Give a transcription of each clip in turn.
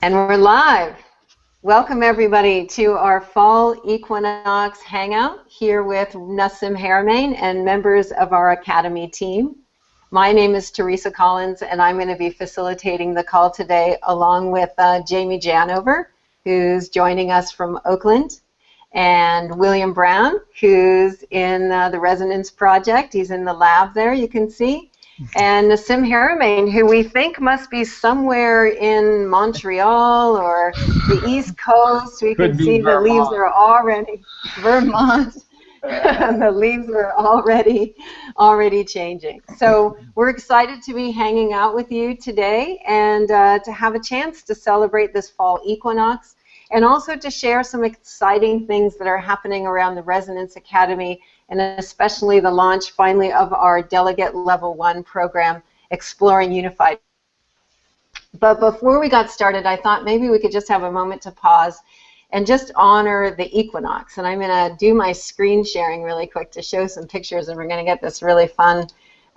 And we're live. Welcome everybody to our Fall Equinox Hangout here with Nassim Haramein and members of our Academy team. My name is Teresa Collins and I'm going to be facilitating the call today along with Jamie Janover, who's joining us from Oakland, and William Brown, who's in the Resonance Project. He's in the lab there, you can see. And Nassim Haramein, who we think must be somewhere in Montreal or the East Coast. We can see the leaves are already, Vermont, the leaves are already changing. So we're excited to be hanging out with you today and to have a chance to celebrate this fall equinox and also to share some exciting things that are happening around the Resonance Academy, and especially the launch finally of our Delegate Level 1 program, Exploring Unified. But before we got started, I thought maybe we could just have a moment to pause and just honor the equinox. And I'm going to do my screen sharing really quick to show some pictures, and we're going to get this really fun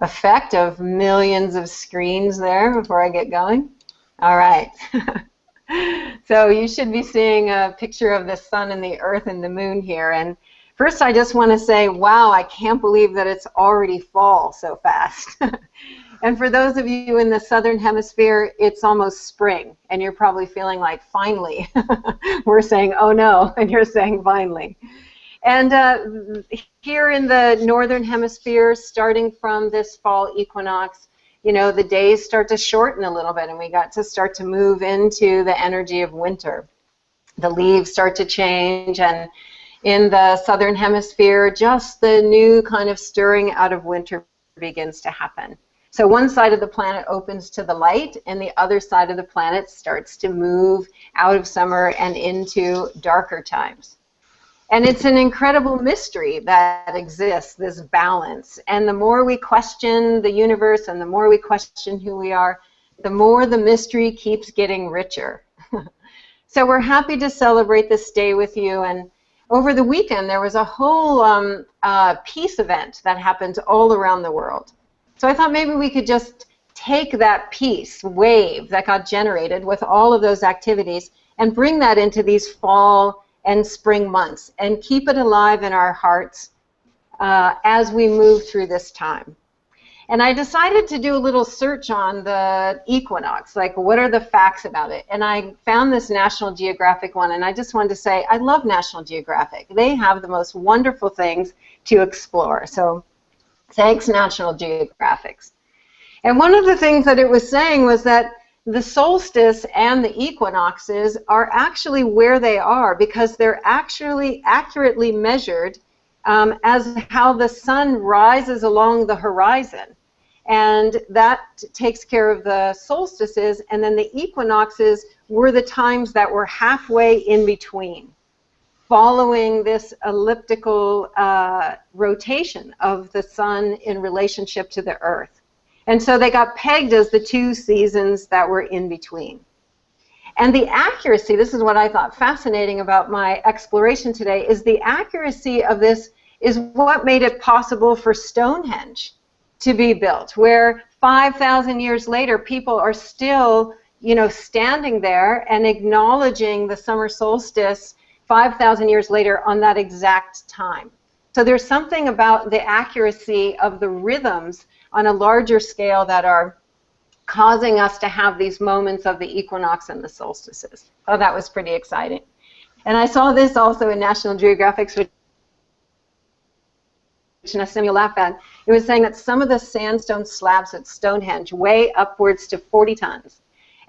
effect of millions of screens there before I get going. All right. So you should be seeing a picture of the sun and the earth and the moon here. And first, I just want to say, wow, I can't believe that it's already fall so fast. And for those of you in the southern hemisphere, it's almost spring, and you're probably feeling like, finally. We're saying, oh no, and you're saying, finally. And here in the northern hemisphere, starting from this fall equinox, you know, the days start to shorten a little bit, and we got to start to move into the energy of winter. The leaves start to change, and in the southern hemisphere, just the new kind of stirring out of winter begins to happen. So one side of the planet opens to the light, and the other side of the planet starts to move out of summer and into darker times. And it's an incredible mystery that exists, this balance. And the more we question the universe and the more we question who we are, the more the mystery keeps getting richer. So we're happy to celebrate this day with you. And over the weekend, there was a whole peace event that happened all around the world. So I thought maybe we could just take that peace wave that got generated with all of those activities and bring that into these fall and spring months and keep it alive in our hearts as we move through this time. And I decided to do a little search on the equinox, like what are the facts about it? And I found this National Geographic one, and I just wanted to say I love National Geographic. They have the most wonderful things to explore. So thanks, National Geographic. And one of the things that it was saying was that the solstice and the equinoxes are actually where they are because they're actually accurately measured as how the sun rises along the horizon. And that takes care of the solstices, and then the equinoxes were the times that were halfway in between, following this elliptical rotation of the sun in relationship to the earth. And so they got pegged as the two seasons that were in between. And the accuracy, this is what I thought fascinating about my exploration today, is the accuracy of this is what made it possible for Stonehenge to be built, where 5,000 years later, people are still, you know, standing there and acknowledging the summer solstice 5,000 years later on that exact time. So there's something about the accuracy of the rhythms on a larger scale that are causing us to have these moments of the equinox and the solstices. Oh, that was pretty exciting. And I saw this also in National Geographic, which Nassim, you'll laugh at. It was saying that some of the sandstone slabs at Stonehenge weigh upwards to 40 tons.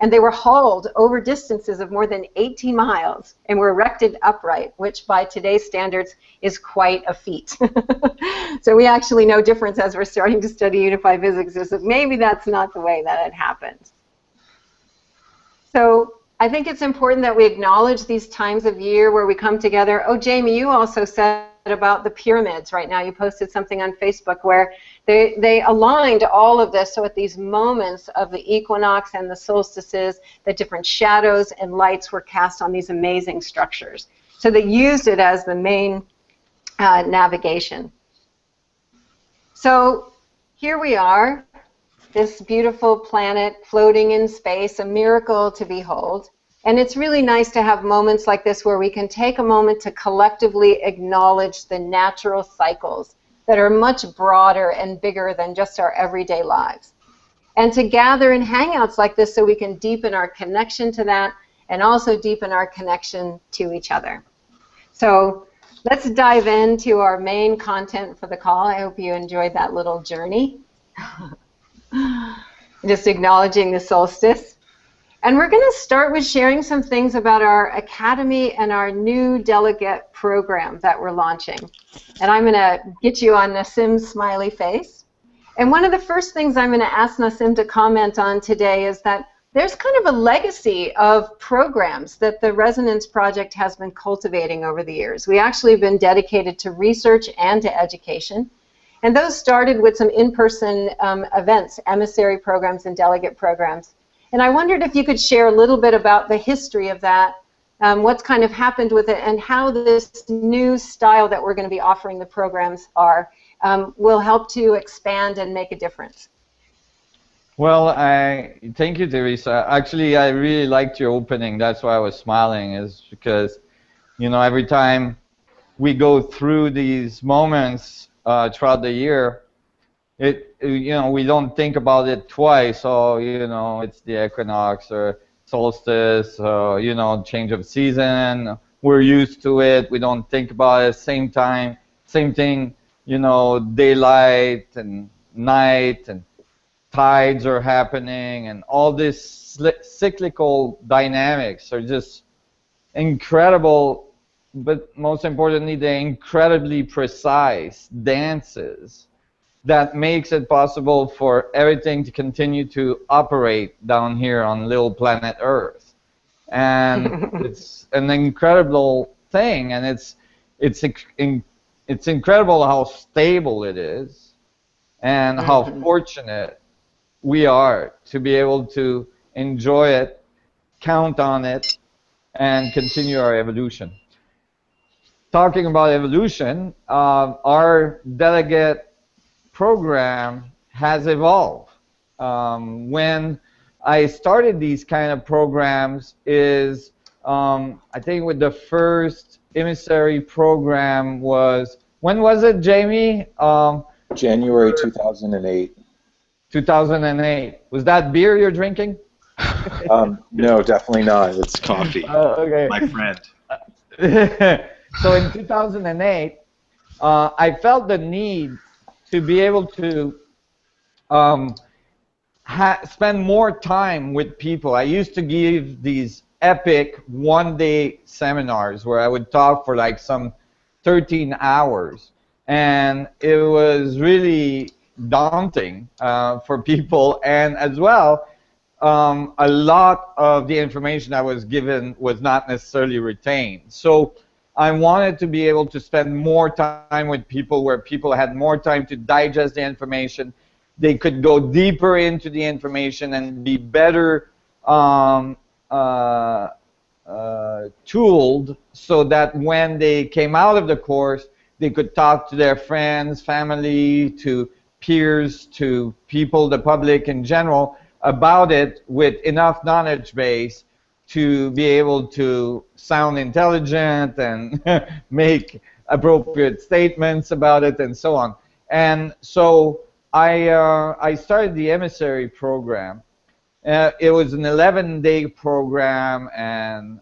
And they were hauled over distances of more than 18 miles and were erected upright, which by today's standards is quite a feat. So we actually know difference as we're starting to study unified physics is that maybe that's not the way that it happens. So I think it's important that we acknowledge these times of year where we come together. Oh, Jamie, you also said about the pyramids right now. You posted something on Facebook where they aligned all of this, so at these moments of the equinox and the solstices, the different shadows and lights were cast on these amazing structures. So they used it as the main navigation. So here we are, this beautiful planet floating in space, a miracle to behold. And it's really nice to have moments like this where we can take a moment to collectively acknowledge the natural cycles that are much broader and bigger than just our everyday lives. And to gather in hangouts like this so we can deepen our connection to that and also deepen our connection to each other. So let's dive into our main content for the call. I hope you enjoyed that little journey. Just acknowledging the solstice. And we're going to start with sharing some things about our Academy and our new delegate program that we're launching. And I'm going to get you on Nassim's smiley face. And one of the first things I'm going to ask Nassim to comment on today is that there's kind of a legacy of programs that the Resonance Project has been cultivating over the years. We actually have been dedicated to research and to education. And those started with some in-person events, emissary programs and delegate programs. And I wondered if you could share a little bit about the history of that, what's kind of happened with it, and how this new style that we're going to be offering the programs will help to expand and make a difference. Well, thank you, Teresa. Actually, I really liked your opening. That's why I was smiling, is because, you know, every time we go through these moments throughout the year, you know, we don't think about it twice. Oh, you know, it's the equinox or solstice, you know, change of season. We're used to it. We don't think about it. Same time, same thing, you know, daylight and night and tides are happening, and all these cyclical dynamics are just incredible, but most importantly, they're incredibly precise dances that makes it possible for everything to continue to operate down here on little planet Earth. And it's an incredible thing, and it's incredible how stable it is and how fortunate we are to be able to enjoy it, count on it, and continue our evolution. Talking about evolution, our delegate program has evolved. When I started these kind of programs is, I think with the first emissary program was, when was it, Jamie? January 2008. 2008. Was that beer you're drinking? No, definitely not. It's coffee. Okay. My friend. So in 2008, I felt the need to be able to spend more time with people. I used to give these epic one-day seminars where I would talk for like some 13 hours. And it was really daunting for people, and as well, a lot of the information I was given was not necessarily retained. So I wanted to be able to spend more time with people, where people had more time to digest the information. They could go deeper into the information and be better tooled, so that when they came out of the course, they could talk to their friends, family, to peers, to people, the public in general, about it with enough knowledge base to be able to sound intelligent and make appropriate statements about it and so on. And so I started the emissary program. It was an 11-day program and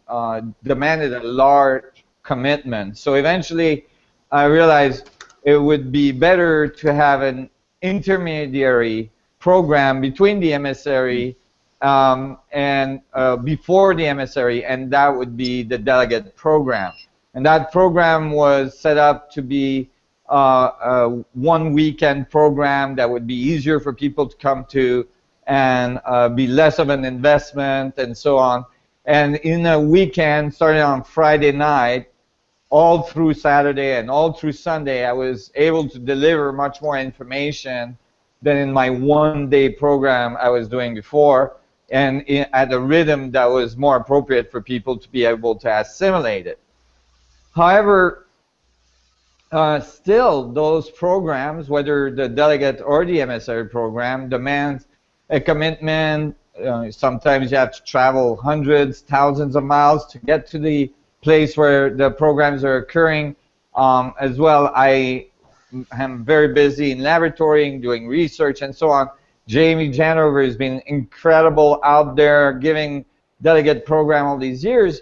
demanded a large commitment. So eventually I realized it would be better to have an intermediary program between the emissary and before the emissary, and that would be the delegate program. And that program was set up to be a one weekend program that would be easier for people to come to and be less of an investment and so on. And in a weekend, starting on Friday night, all through Saturday and all through Sunday, I was able to deliver much more information than in my one-day program I was doing before, and at a rhythm that was more appropriate for people to be able to assimilate it. However, still those programs, whether the delegate or the emissary program, demands a commitment sometimes you have to travel hundreds, thousands of miles to get to the place where the programs are occurring. As well, I am very busy in laboratory, doing research and so on. Jamie Janover has been incredible out there giving delegate program all these years.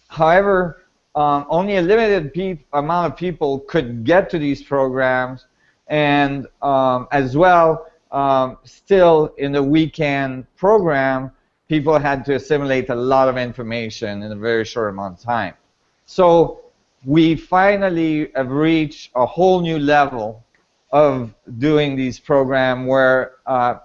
However, only a limited amount of people could get to these programs, and as well, still in the weekend program, people had to assimilate a lot of information in a very short amount of time. So we finally have reached a whole new level of doing these programs where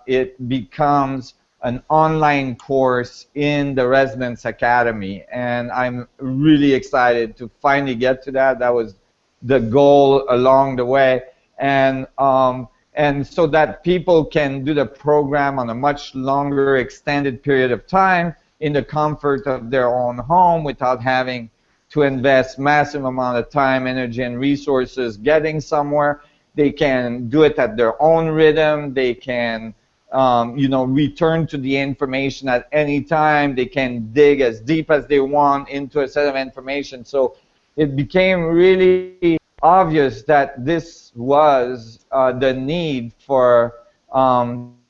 it becomes an online course in the Residence Academy, and I'm really excited to finally get to that. That was the goal along the way, and so that people can do the program on a much longer, extended period of time in the comfort of their own home without having to invest massive amount of time, energy, and resources getting somewhere. They can do it at their own rhythm. They can return to the information at any time. They can dig as deep as they want into a set of information. So it became really obvious that this was the need for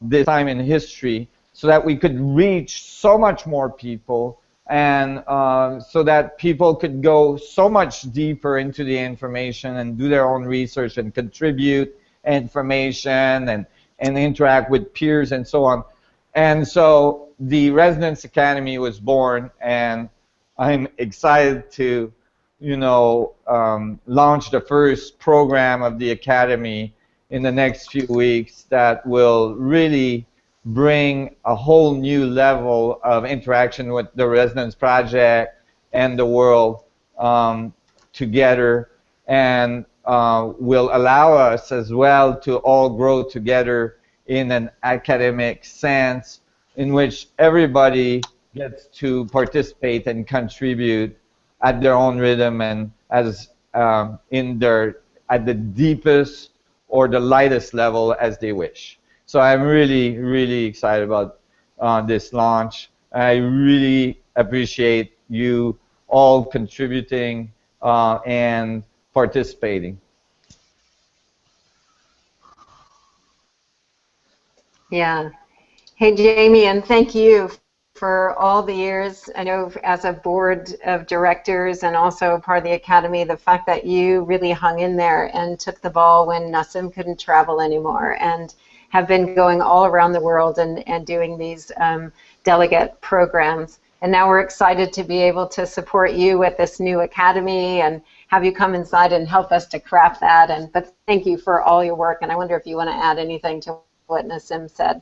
this time in history, so that we could reach so much more people, and so that people could go so much deeper into the information and do their own research and contribute information and interact with peers and so on. And so the Residence Academy was born, and I'm excited to launch the first program of the Academy in the next few weeks that will really bring a whole new level of interaction with the Residence Project and the world together, and will allow us as well to all grow together in an academic sense in which everybody gets to participate and contribute at their own rhythm and as at the deepest or the lightest level as they wish. So I'm really, really excited about this launch. I really appreciate you all contributing and participating. Yeah. Hey, Jamie, and thank you for all the years. I know as a board of directors and also part of the Academy, the fact that you really hung in there and took the ball when Nassim couldn't travel anymore, and have been going all around the world and doing these delegate programs. And now we're excited to be able to support you with this new Academy and have you come inside and help us to craft that. But thank you for all your work. And I wonder if you want to add anything to what Nassim said.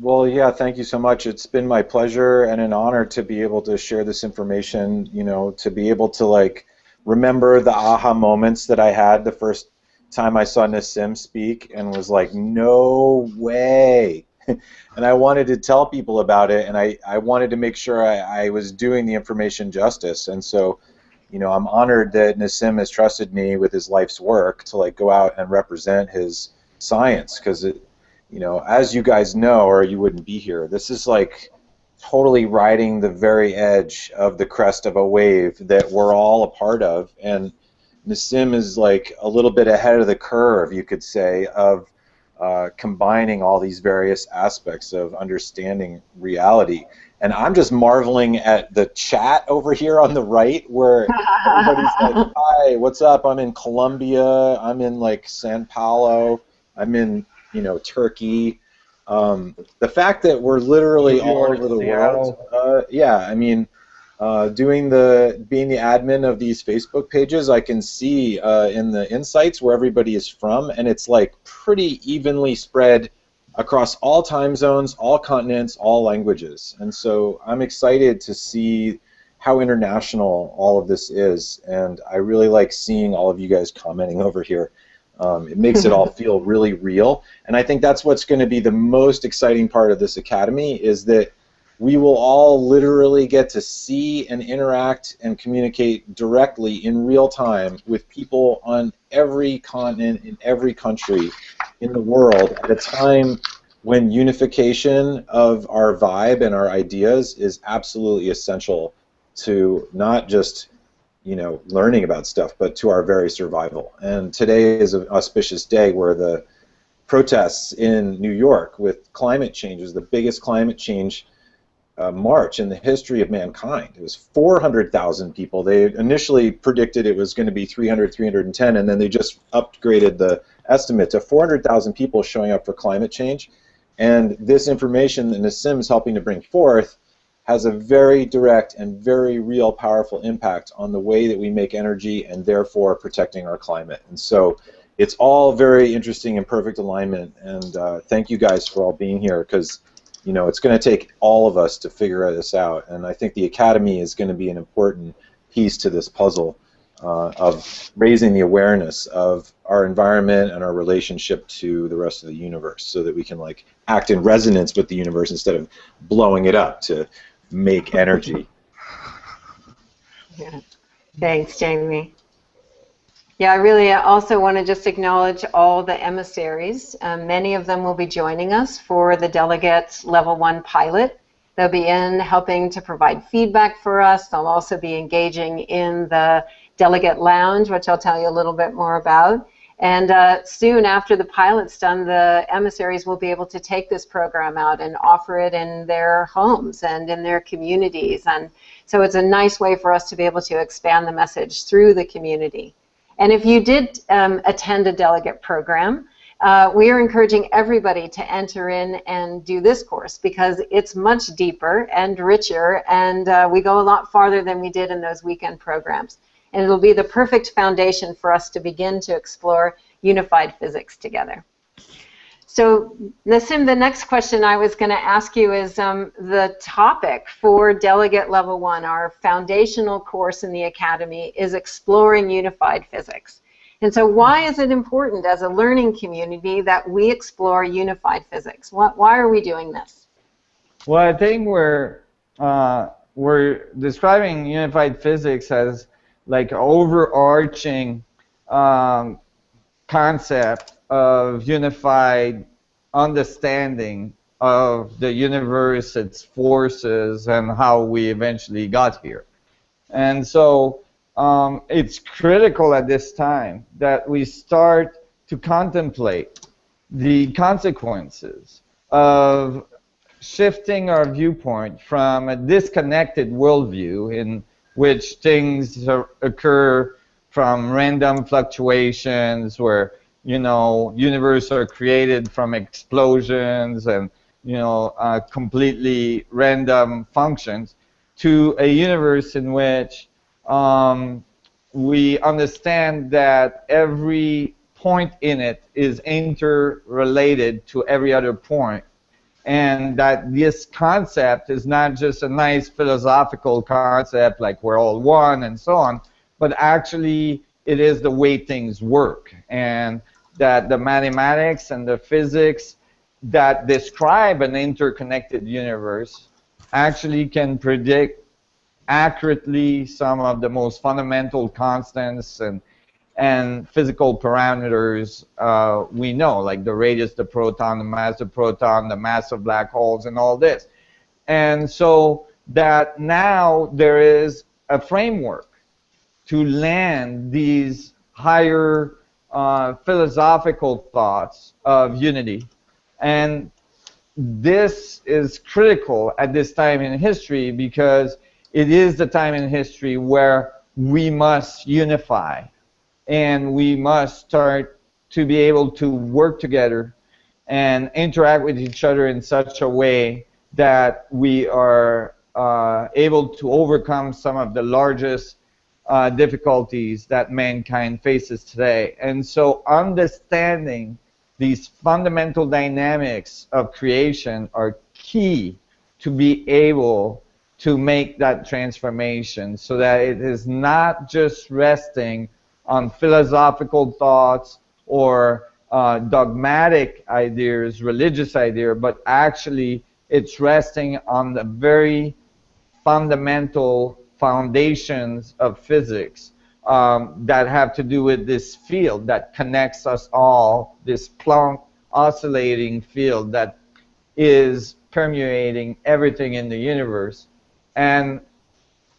Well, yeah, thank you so much. It's been my pleasure and an honor to be able to share this information, to be able to remember the aha moments that I had the first time I saw Nassim speak and was like, no way. And I wanted to tell people about it, and I wanted to make sure I was doing the information justice. And so, I'm honored that Nassim has trusted me with his life's work to go out and represent his science, because as you guys know, or you wouldn't be here, this is totally riding the very edge of the crest of a wave that we're all a part of. And Nassim is a little bit ahead of the curve, you could say, of combining all these various aspects of understanding reality. And I'm just marveling at the chat over here on the right, where everybody's like, hi, what's up? I'm in Colombia, I'm in Sao Paulo, I'm in Turkey. The fact that we're literally all over the world, yeah, I mean, being the admin of these Facebook pages, I can see in the insights where everybody is from, and it's pretty evenly spread across all time zones, all continents, all languages. And so I'm excited to see how international all of this is, and I really like seeing all of you guys commenting over here. It makes it all feel really real, and I think that's what's going to be the most exciting part of this Academy, is that we will all literally get to see and interact and communicate directly in real time with people on every continent, in every country in the world, at a time when unification of our vibe and our ideas is absolutely essential to not just, you know, learning about stuff, but to our very survival. And today is an auspicious day where the protests in New York with climate change is the biggest climate change march in the history of mankind. It was 400,000 people. They initially predicted it was going to be 300, 310, and then they just upgraded the estimate to 400,000 people showing up for climate change. And this information that Nassim is helping to bring forth has a very direct and very real powerful impact on the way that we make energy and therefore protecting our climate. And so it's all very interesting and perfect alignment, and thank you guys for all being here, because you know it's going to take all of us to figure this out, and I think the Academy is going to be an important piece to this puzzle of raising the awareness of our environment and our relationship to the rest of the universe, so that we can like act in resonance with the universe instead of blowing it up to make energy. Yeah. Thanks, Jamie. Yeah, I really also want to just acknowledge all the emissaries. Many of them will be joining us for the Delegate Level 1 pilot. They'll be in helping to provide feedback for us. They'll also be engaging in the Delegate Lounge, which I'll tell you a little bit more about. And soon after the pilot's done, the emissaries will be able to take this program out and offer it in their homes and in their communities. And so it's a nice way for us to be able to expand the message through the community. And if you did attend a delegate program, we are encouraging everybody to enter in and do this course, because it's much deeper and richer, and we go a lot farther than we did in those weekend programs. And it'll be the perfect foundation for us to begin to explore unified physics together. So, Nassim, the next question I was going to ask you is the topic for Delegate Level 1, our foundational course in the Academy, is exploring unified physics. And so why is it important as a learning community that we explore unified physics? Why are we doing this? Well, I think we're describing unified physics as like overarching concept of unified understanding of the universe, its forces, and how we eventually got here. And so it's critical at this time that we start to contemplate the consequences of shifting our viewpoint from a disconnected worldview in which things occur from random fluctuations, where universe are created from explosions and completely random functions, to a universe in which we understand that every point in it is interrelated to every other point, and that this concept is not just a nice philosophical concept like we're all one and so on, but actually it is the way things work, and that the mathematics and the physics that describe an interconnected universe actually can predict accurately some of the most fundamental constants and physical parameters we know, like the radius of the proton, the mass of the proton, the mass of black holes, and all this. And so that now there is a framework to land these higher philosophical thoughts of unity. And this is critical at this time in history, because it is the time in history where we must unify, and we must start to be able to work together and interact with each other in such a way that we are able to overcome some of the largest difficulties that mankind faces today. And so understanding these fundamental dynamics of creation are key to be able to make that transformation, so that it is not just resting on philosophical thoughts or dogmatic ideas, religious ideas, but actually it's resting on the very fundamental foundations of physics that have to do with this field that connects us all, this Planck oscillating field that is permeating everything in the universe. And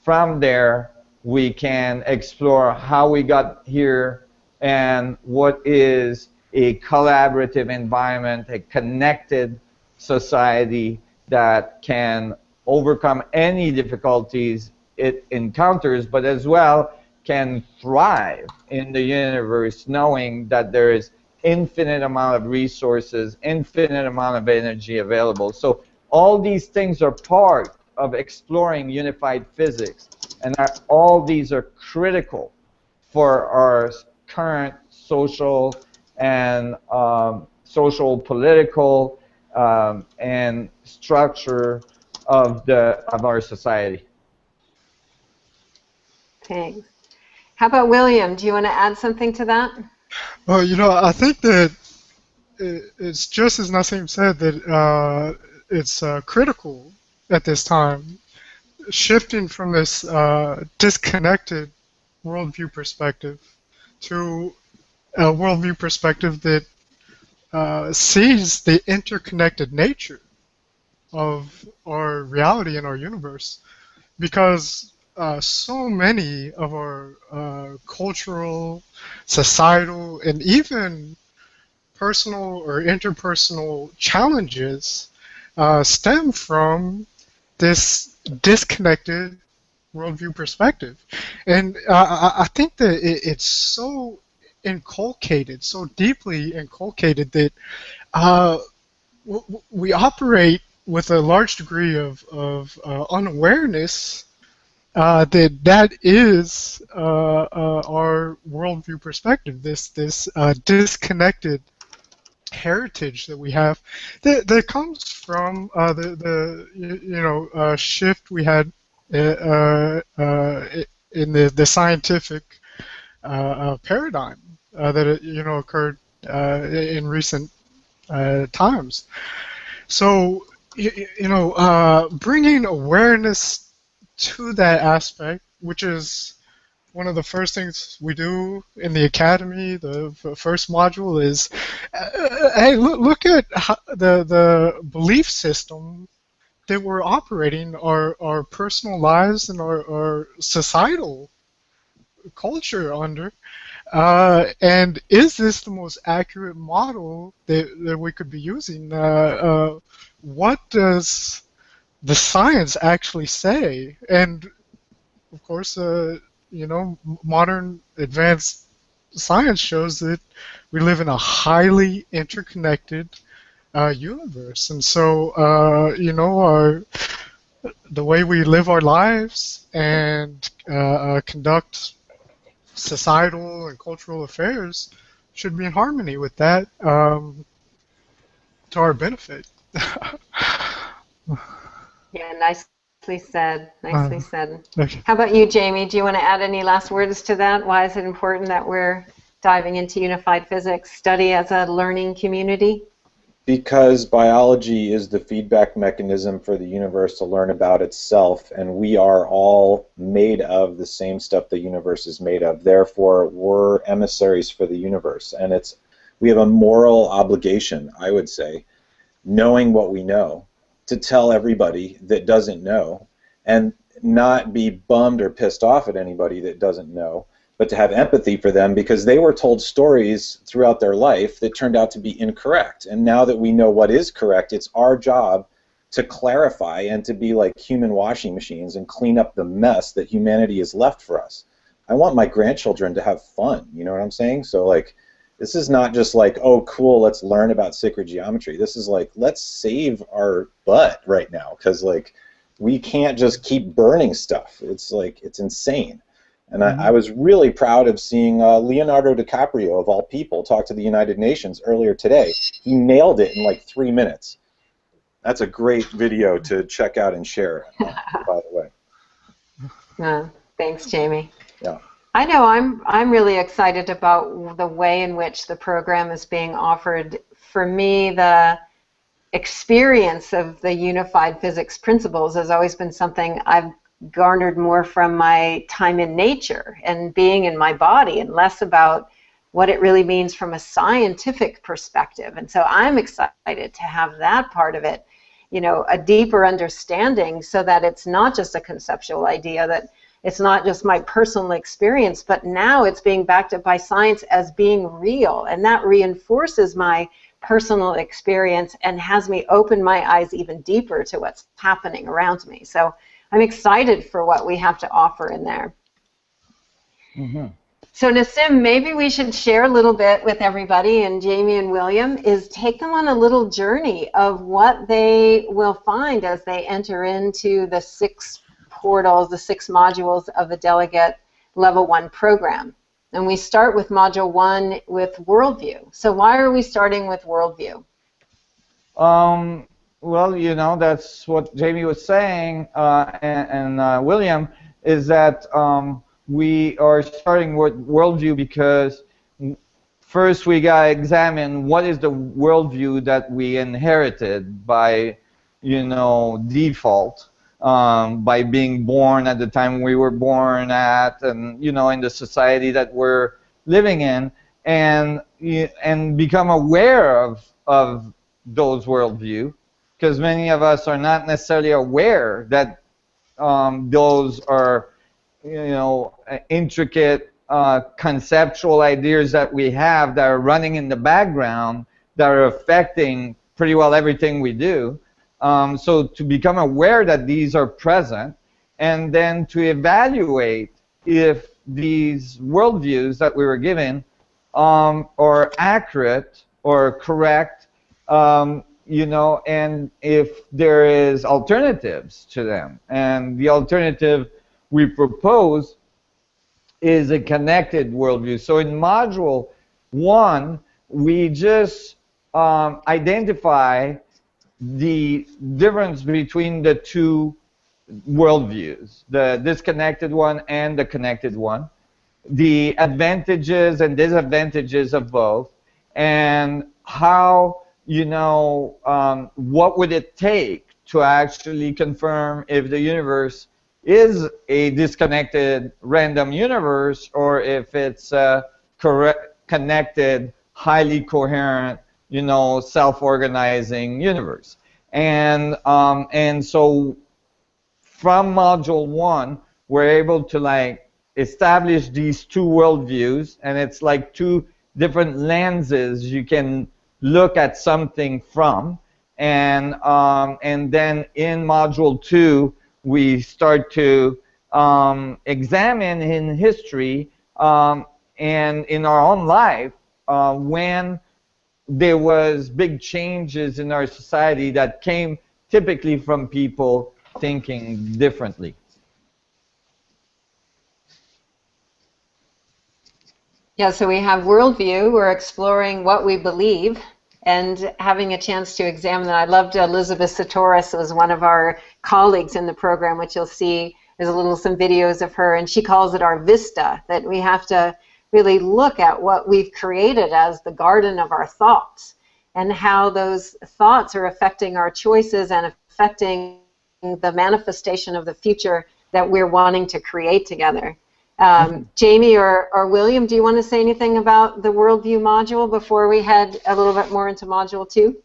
from there, we can explore how we got here and what is a collaborative environment, a connected society that can overcome any difficulties it encounters, but as well can thrive in the universe knowing that there is infinite amount of resources, infinite amount of energy available. So all these things are part of exploring unified physics, and all these are critical for our current social and social, political, and structure of our society. Thanks. How about William? Do you want to add something to that? Well, I think that it's just as Nassim said that it's critical at this time, shifting from this disconnected worldview perspective to a worldview perspective that sees the interconnected nature of our reality and our universe, because so many of our cultural, societal, and even personal or interpersonal challenges stem from this disconnected worldview perspective. And I think that it's so inculcated, so deeply inculcated, that we operate with a large degree of unawareness that is our worldview perspective, this disconnected heritage that we have that comes from the shift we had in the scientific paradigm that occurred in recent times. So bringing awareness to that aspect, which is one of the first things we do in the academy. The first module is, hey, look at how the belief system that we're operating our personal lives and our societal culture under. And is this the most accurate model that we could be using? What does the science actually say? And of course, modern advanced science shows that we live in a highly interconnected universe, and so the way we live our lives and conduct societal and cultural affairs should be in harmony with that, to our benefit. Yeah, nicely said. Nicely said. Okay. How about you, Jamie? Do you want to add any last words to that? Why is it important that we're diving into unified physics study as a learning community? Because biology is the feedback mechanism for the universe to learn about itself, and we are all made of the same stuff the universe is made of. Therefore, we're emissaries for the universe, and we have a moral obligation, I would say, knowing what we know, to tell everybody that doesn't know, and not be bummed or pissed off at anybody that doesn't know, but to have empathy for them because they were told stories throughout their life that turned out to be incorrect. And now that we know what is correct, it's our job to clarify and to be like human washing machines and clean up the mess that humanity has left for us. I want my grandchildren to have fun, you know what I'm saying? So like, this is not just like, oh cool, let's learn about sacred geometry. This is like, let's save our butt right now, because like, we can't just keep burning stuff. It's like, it's insane. And I was really proud of seeing Leonardo DiCaprio, of all people, talk to the United Nations earlier today. He nailed it in like 3 minutes. That's a great video to check out and share, by the way. Thanks, Jamie. Yeah. I know I'm really excited about the way in which the program is being offered. For me, the experience of the unified physics principles has always been something I've garnered more from my time in nature and being in my body, and less about what it really means from a scientific perspective. And so I'm excited to have that part of it, you know, a deeper understanding, so that it's not just a conceptual idea, that it's not just my personal experience, but now it's being backed up by science as being real. And that reinforces my personal experience and has me open my eyes even deeper to what's happening around me. So I'm excited for what we have to offer in there. Mm-hmm. So Nassim, maybe we should share a little bit with everybody, and Jamie and William, is take them on a little journey of what they will find as they enter into the 6 portals, the 6 modules of the Delegate Level 1 program. And we start with Module 1 with worldview. So why are we starting with worldview? Well, you know, that's what Jamie was saying, and William, is that we are starting with worldview because first we got to examine what is the worldview that we inherited by, you know, default, by being born at the time we were born at, and, you know, in the society that we're living in, and become aware of those worldview, because many of us are not necessarily aware that those are, you know, intricate conceptual ideas that we have that are running in the background that are affecting pretty well everything we do. So to become aware that these are present, and then to evaluate if these worldviews that we were given are accurate or correct, you know, and if there is alternatives to them. And the alternative we propose is a connected worldview. So in Module 1, we just identify the difference between the 2 worldviews, the disconnected one and the connected one, the advantages and disadvantages of both, and how, you know, what would it take to actually confirm if the universe is a disconnected random universe, or if it's a connected, highly coherent, you know, self-organizing universe. And so from Module 1, we're able to like establish these 2 worldviews, and it's like 2 different lenses you can look at something from. And then in Module 2, we start to examine in history and in our own life when there was big changes in our society that came typically from people thinking differently. Yeah, so we have worldview. We're exploring what we believe and having a chance to examine that. I loved Elizabeth Satoris, was one of our colleagues in the program, which you'll see there's some videos of her, and she calls it our vista, that we have to really look at what we've created as the garden of our thoughts, and how those thoughts are affecting our choices and affecting the manifestation of the future that we're wanting to create together. Jamie or William, do you want to say anything about the worldview module before we head a little bit more into Module 2?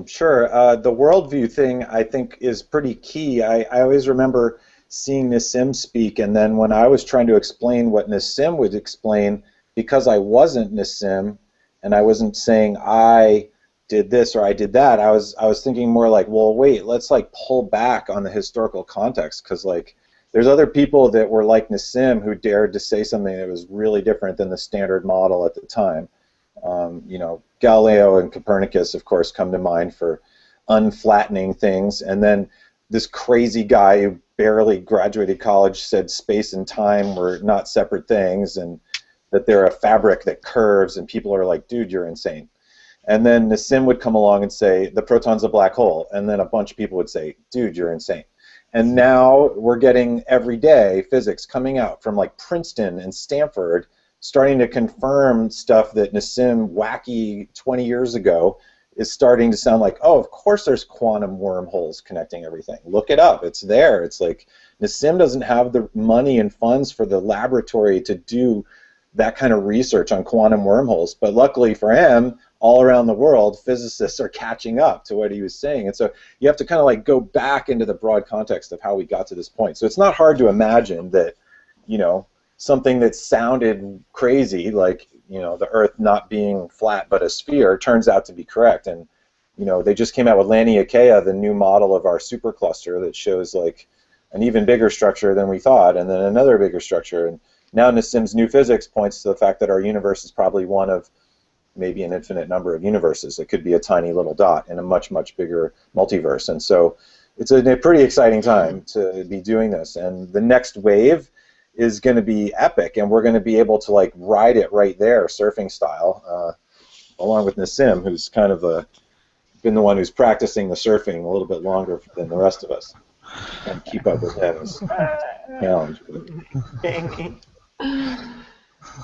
Sure. The worldview thing, I think, is pretty key. I always remember seeing Nassim speak, and then when I was trying to explain what Nassim would explain, because I wasn't Nassim, and I wasn't saying I did this or I did that, I was thinking more like, well, wait, let's like pull back on the historical context, because like there's other people that were like Nassim who dared to say something that was really different than the standard model at the time. You know, Galileo and Copernicus, of course, come to mind for unflattening things, and then this crazy guy who barely graduated college said space and time were not separate things, and that they're a fabric that curves, and people are like, dude, you're insane. And then Nassim would come along and say, the proton's a black hole, and then a bunch of people would say, dude, you're insane. And now we're getting everyday physics coming out from like Princeton and Stanford, starting to confirm stuff that Nassim wacky 20 years ago is starting to sound like, oh, of course there's quantum wormholes connecting everything. Look it up. It's there. It's like Nassim doesn't have the money and funds for the laboratory to do that kind of research on quantum wormholes. But luckily for him, all around the world, physicists are catching up to what he was saying. And so you have to kind of like go back into the broad context of how we got to this point. So it's not hard to imagine that, you know, something that sounded crazy, like, you know, the Earth not being flat but a sphere, turns out to be correct. And, you know, they just came out with Laniakea, the new model of our supercluster that shows like an even bigger structure than we thought, and then another bigger structure. And now Nassim's new physics points to the fact that our universe is probably one of maybe an infinite number of universes. It could be a tiny little dot in a much, much bigger multiverse. And so it's a pretty exciting time to be doing this. And the next wave is going to be epic, and we're going to be able to like ride it right there, surfing style, along with Nassim, who's kind of been the one who's practicing the surfing a little bit longer than the rest of us. And keep up with him is a challenge.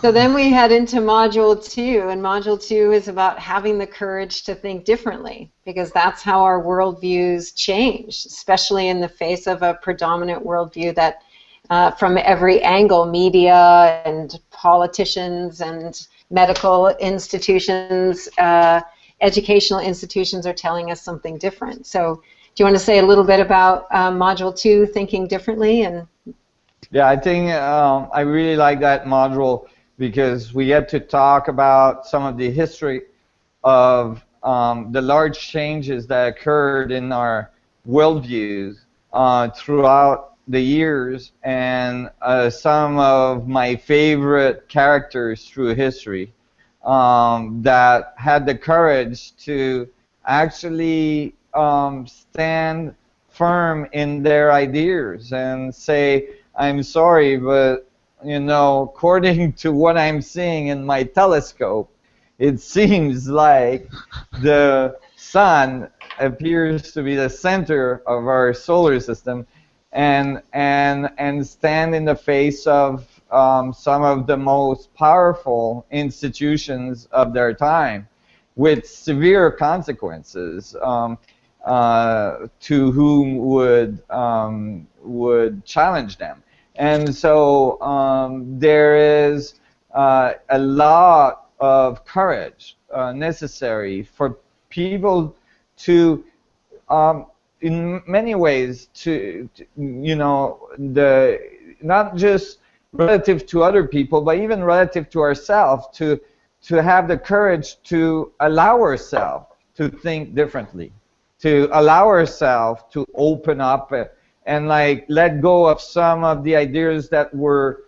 So then we head into Module 2, and Module 2 is about having the courage to think differently, because that's how our worldviews change, especially in the face of a predominant worldview that from every angle, media and politicians and medical institutions, educational institutions are telling us something different. So do you want to say a little bit about Module 2, Thinking Differently? And yeah, I think I really like that module because we get to talk about some of the history of the large changes that occurred in our worldviews throughout the years, and some of my favorite characters through history that had the courage to actually stand firm in their ideas and say, I'm sorry, but, you know, according to what I'm seeing in my telescope, it seems like the sun appears to be the center of our solar system, and stand in the face of some of the most powerful institutions of their time with severe consequences to whom would challenge them. And so there is a lot of courage necessary for people to, in many ways, to you know, not just relative to other people, but even relative to ourselves, to have the courage to allow ourselves to think differently, to allow ourselves to open up and like let go of some of the ideas that were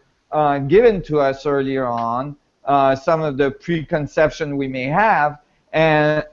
given to us earlier on, some of the preconception we may have, and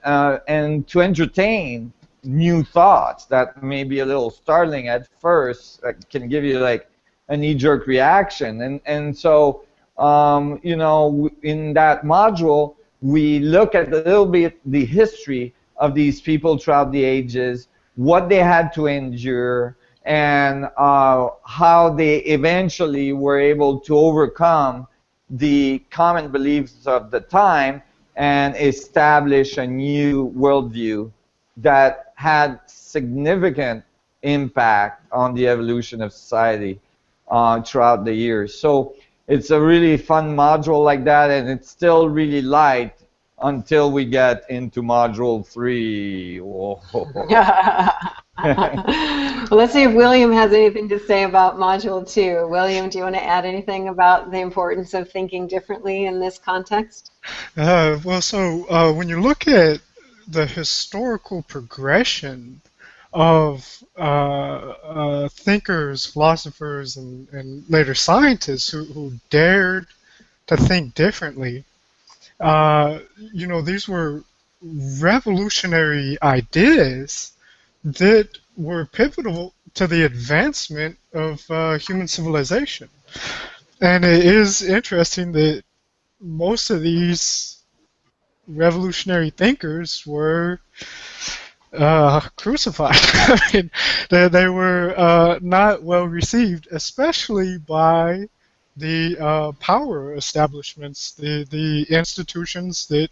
to entertain new thoughts that may be a little startling at first, can give you like a knee-jerk reaction. And so, you know, in that module, we look at a little bit the history of these people throughout the ages, what they had to endure, and how they eventually were able to overcome the common beliefs of the time and establish a new worldview that had significant impact on the evolution of society throughout the years. So it's a really fun module like that, and it's still really light until we get into Module 3. Whoa. Well, let's see if William has anything to say about Module 2. William, do you want to add anything about the importance of thinking differently in this context? Well, so when you look at the historical progression of thinkers, philosophers, and later scientists who dared to think differently, you know, these were revolutionary ideas that were pivotal to the advancement of human civilization. And it is interesting that most of these revolutionary thinkers were crucified. I mean, they were not well received, especially by the power establishments, the institutions that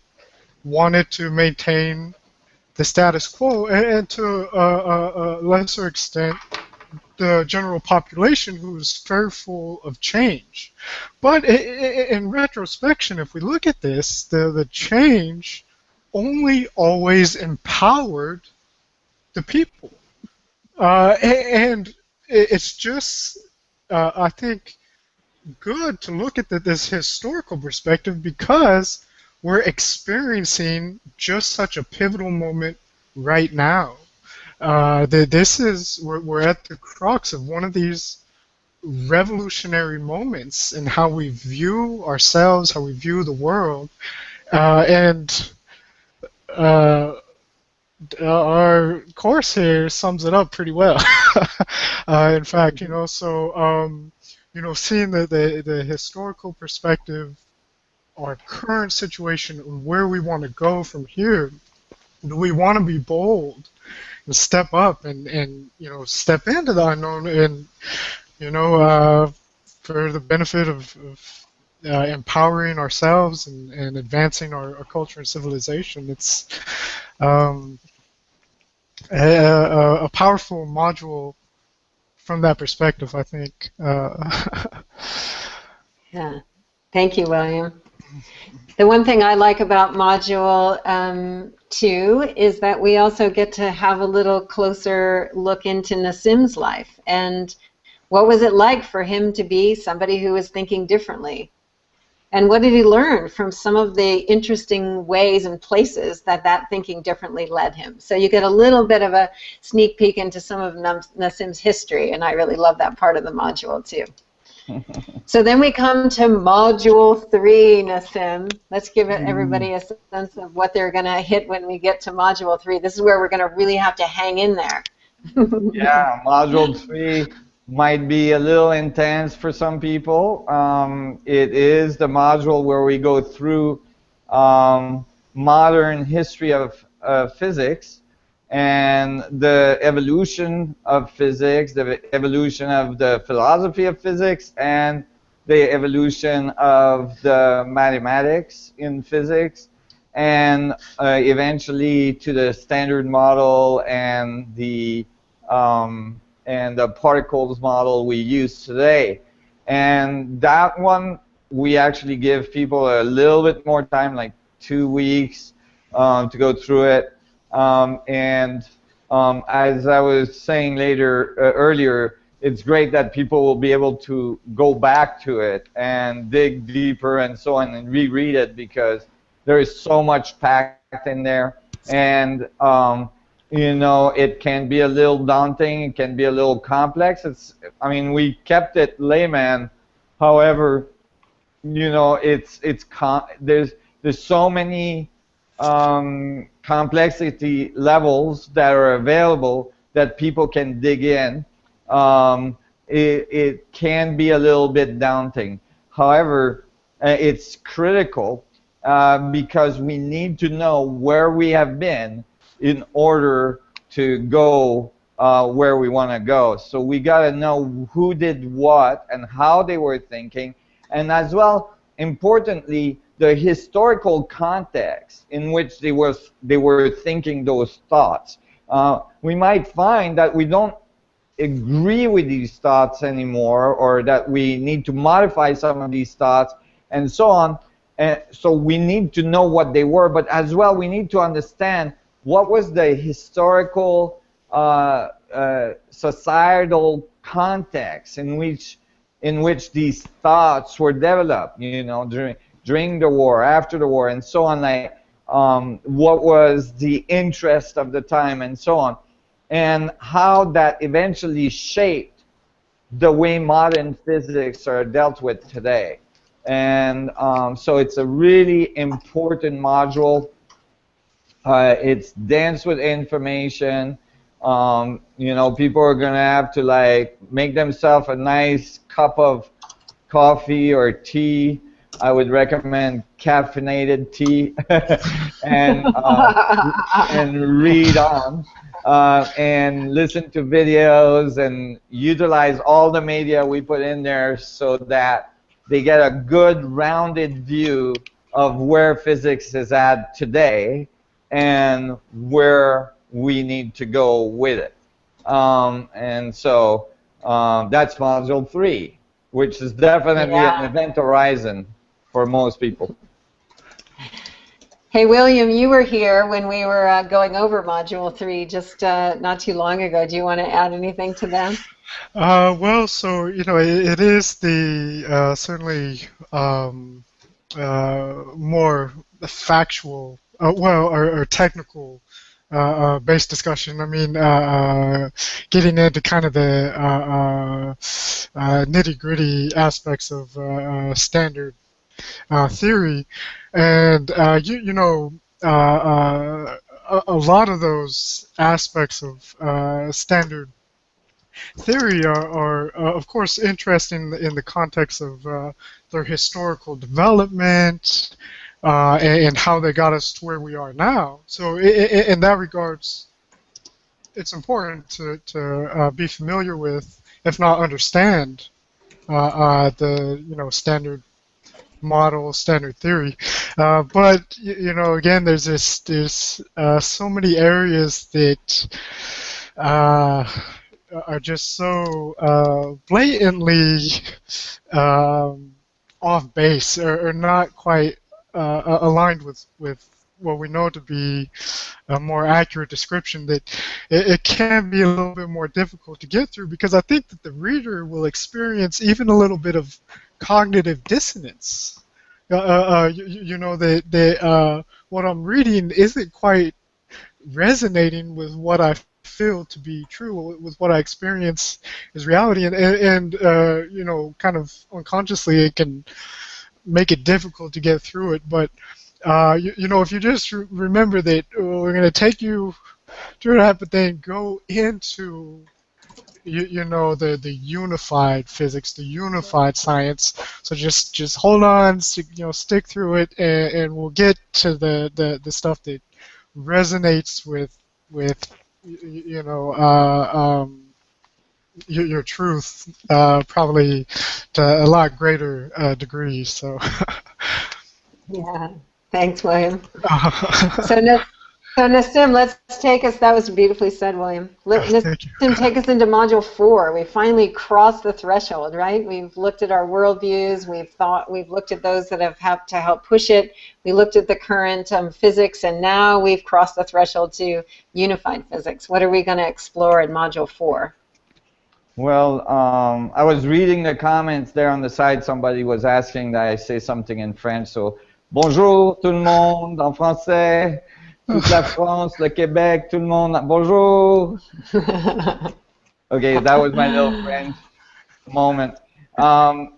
wanted to maintain the status quo, and to a lesser extent, the general population who's fearful of change. But in retrospection, if we look at this, the change only always empowered the people. And it's just, I think, good to look at this historical perspective because we're experiencing just such a pivotal moment right now. We're at the crux of one of these revolutionary moments in how we view ourselves, how we view the world, and our course here sums it up pretty well. In fact, seeing the historical perspective, our current situation, and where we want to go from here, do we want to be bold and step up and step into the unknown and for the benefit of empowering ourselves and advancing our culture and civilization? It's a powerful module from that perspective, I think. Yeah. Thank you, William. The one thing I like about Module 2 is that we also get to have a little closer look into Nassim's life and what was it like for him to be somebody who was thinking differently. And what did he learn from some of the interesting ways and places that thinking differently led him? So you get a little bit of a sneak peek into some of Nassim's history, and I really love that part of the module too. So then we come to Module 3, Nassim. Let's give everybody a sense of what they're going to hit when we get to Module 3. This is where we're going to really have to hang in there. Yeah, Module 3 might be a little intense for some people. It is the module where we go through modern history of physics and the evolution of physics, the evolution of the philosophy of physics, and the evolution of the mathematics in physics, and eventually to the standard model and the particles model we use today. And that one, we actually give people a little bit more time, like 2 weeks, to go through it. As I was saying earlier, it's great that people will be able to go back to it and dig deeper and so on and reread it because there is so much packed in there. And it can be a little daunting. It can be a little complex. We kept it layman. However, there's so many complexity levels that are available that people can dig in. It can be a little bit daunting. However, it's critical because we need to know where we have been in order to go where we want to go. So we got to know who did what and how they were thinking, and as well, importantly, the historical context in which they were thinking those thoughts. We might find that we don't agree with these thoughts anymore, or that we need to modify some of these thoughts, and so on. And so we need to know what they were, but as well, we need to understand what was the historical, societal context in which these thoughts were developed, during the war, after the war, and so on. What was the interest of the time, and so on, and how that eventually shaped the way modern physics are dealt with today. And so it's a really important module. It's dense with information. People are gonna have to make themselves a nice cup of coffee or tea. I would recommend caffeinated tea and read on and listen to videos and utilize all the media we put in there so that they get a good rounded view of where physics is at today and where we need to go with it. And so that's module 3, which is definitely an event horizon for most people. Hey, William, you were here when we were going over Module 3 just not too long ago. Do you want to add anything to that? Well, so, it is the certainly more factual, or technical based discussion. I mean, getting into kind of the nitty-gritty aspects of standard theory, and a lot of those aspects of standard theory are of course interesting in the context of their historical development and how they got us to where we are now. So in that regards, it's important to be familiar with, if not understand, the standard model, standard theory. But again, there's so many areas that are just so blatantly off base, or not quite aligned with what we know to be a more accurate description, that it can be a little bit more difficult to get through, because I think that the reader will experience even a little bit of cognitive dissonance. That what I'm reading isn't quite resonating with what I feel to be true, with what I experience as reality, and kind of unconsciously it can make it difficult to get through it. But if you just remember that we're going to take you through that, but then go into the unified physics, the unified science. So just hold on, stick through it, and we'll get to the stuff that resonates with your truth, probably to a lot greater degree. So. Yeah. Thanks, William. So Nassim, let's take us. That was beautifully said, William. Nassim, take us into Module 4. We finally crossed the threshold, right? We've looked at our worldviews. We've looked at those that have to help push it. We looked at the current physics, and now we've crossed the threshold to unified physics. What are we going to explore in Module 4? Well, I was reading the comments there on the side. Somebody was asking that I say something in French. So, bonjour tout le monde en français. Toute la France, le Québec, tout le monde, bonjour. Okay, that was my little French moment.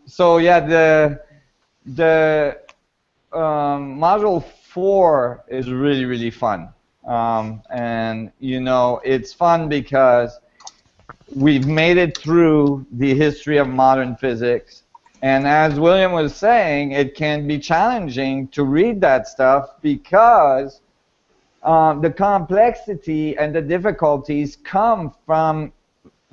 So yeah, the module 4 is really, really fun. And it's fun because we've made it through the history of modern physics. And as William was saying, it can be challenging to read that stuff because the complexity and the difficulties come from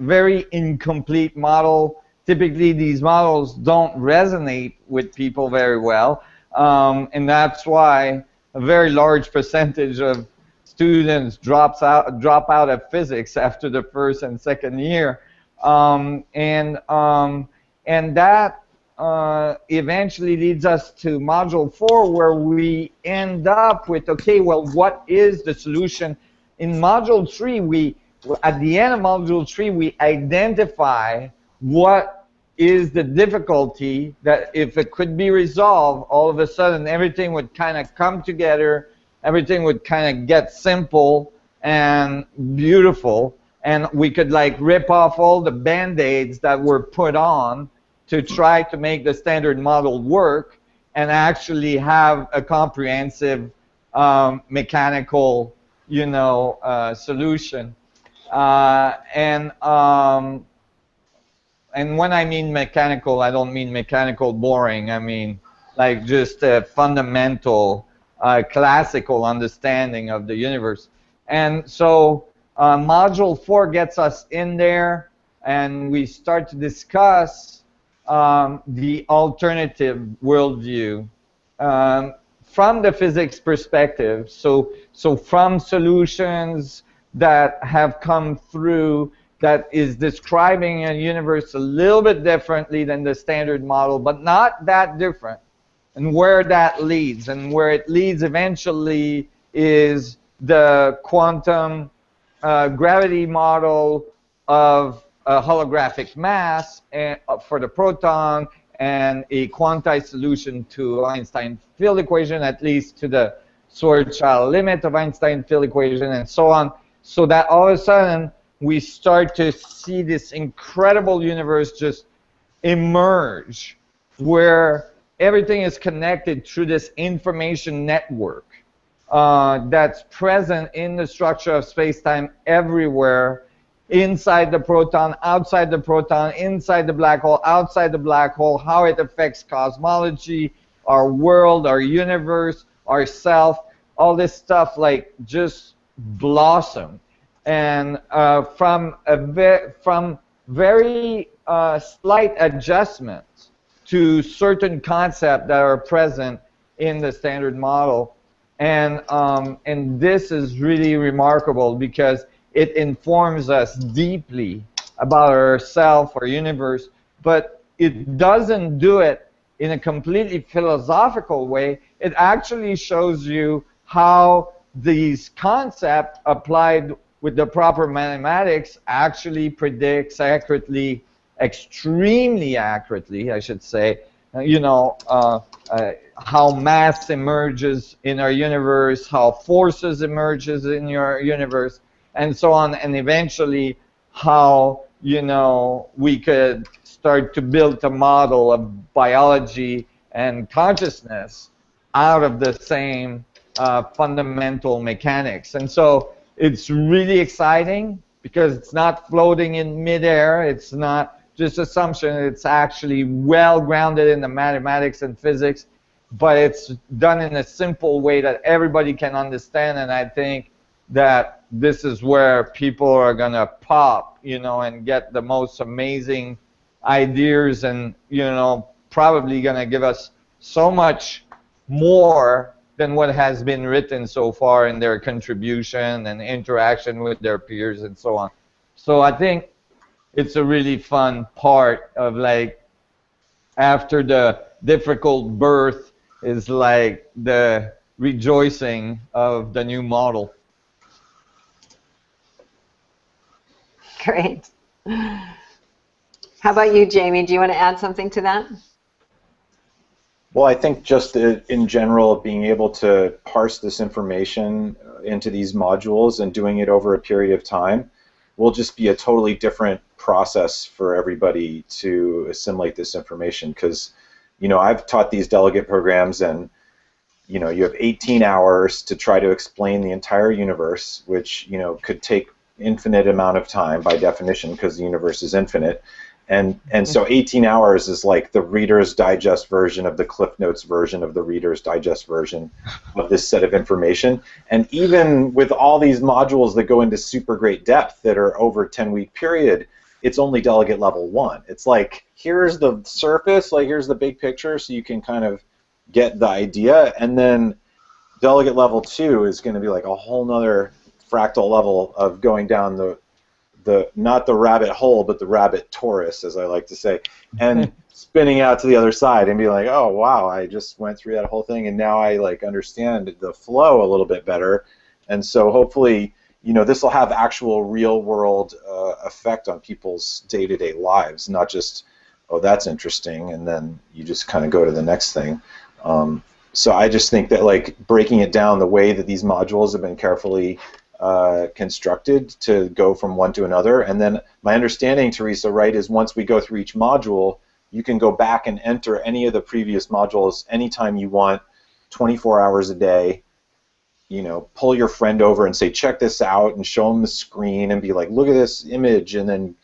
very incomplete model. Typically, these models don't resonate with people very well, and that's why a very large percentage of students drop out of physics after the first and second year, and that eventually leads us to Module 4, where we end up with, okay, well, what is the solution? In Module 3, at the end of Module 3, we identify what is the difficulty, that if it could be resolved, all of a sudden everything would kind of come together, everything would kind of get simple and beautiful, and we could like rip off all the band-aids that were put on to try to make the standard model work and actually have a comprehensive mechanical, solution. And when I mean mechanical, I don't mean mechanical boring. I mean like just a fundamental, classical understanding of the universe. And so Module 4 gets us in there, and we start to discuss the alternative worldview from the physics perspective. So from solutions that have come through that is describing a universe a little bit differently than the standard model, but not that different. And where that leads, and where it leads eventually, is the quantum gravity model of a holographic mass for the proton, and a quantized solution to Einstein field equation, at least to the Schwarzschild limit of Einstein field equation, and so on. So that all of a sudden we start to see this incredible universe just emerge, where everything is connected through this information network that's present in the structure of space-time everywhere, inside the proton, outside the proton, inside the black hole, outside the black hole, how it affects cosmology, our world, our universe, our self, all this stuff like just blossom. And from very slight adjustments to certain concepts that are present in the standard model. And this is really remarkable because it informs us deeply about ourselves, our universe, but it doesn't do it in a completely philosophical way. It actually shows you how these concepts applied with the proper mathematics actually predicts accurately, extremely accurately, I should say, how mass emerges in our universe, how forces emerges in your universe, and so on, and eventually how, we could start to build a model of biology and consciousness out of the same fundamental mechanics. And so it's really exciting because it's not floating in midair, it's not just assumption, it's actually well grounded in the mathematics and physics, but it's done in a simple way that everybody can understand. And I think that this is where people are going to pop, and get the most amazing ideas, and, probably going to give us so much more than what has been written so far in their contribution and interaction with their peers and so on. So I think it's a really fun part of, like, after the difficult birth is like the rejoicing of the new model. Great. How about you, Jamie? Do you want to add something to that? Well, I think just in general, being able to parse this information into these modules and doing it over a period of time will just be a totally different process for everybody to assimilate this information. Because, I've taught these delegate programs, and, you have 18 hours to try to explain the entire universe, which, could take infinite amount of time by definition because the universe is infinite. And so 18 hours is like the Reader's Digest version of the Cliff Notes version of the Reader's Digest version of this set of information. And even with all these modules that go into super great depth that are over a 10-week period, it's only delegate level 1. It's like, here's the surface, like here's the big picture, so you can kind of get the idea. And then delegate level 2 is going to be like a whole nother fractal level of going down the not the rabbit hole, but the rabbit torus, as I like to say, and spinning out to the other side and be like, oh wow, I just went through that whole thing, and now I like understand the flow a little bit better. And so hopefully, this will have actual real world effect on people's day-to-day lives, not just, oh, that's interesting, and then you just kind of go to the next thing. So I just think that, like, breaking it down the way that these modules have been carefully constructed to go from one to another. And then my understanding, Teresa, right, is once we go through each module, you can go back and enter any of the previous modules anytime you want, 24 hours a day. Pull your friend over and say, check this out, and show them the screen and be like, look at this image, and then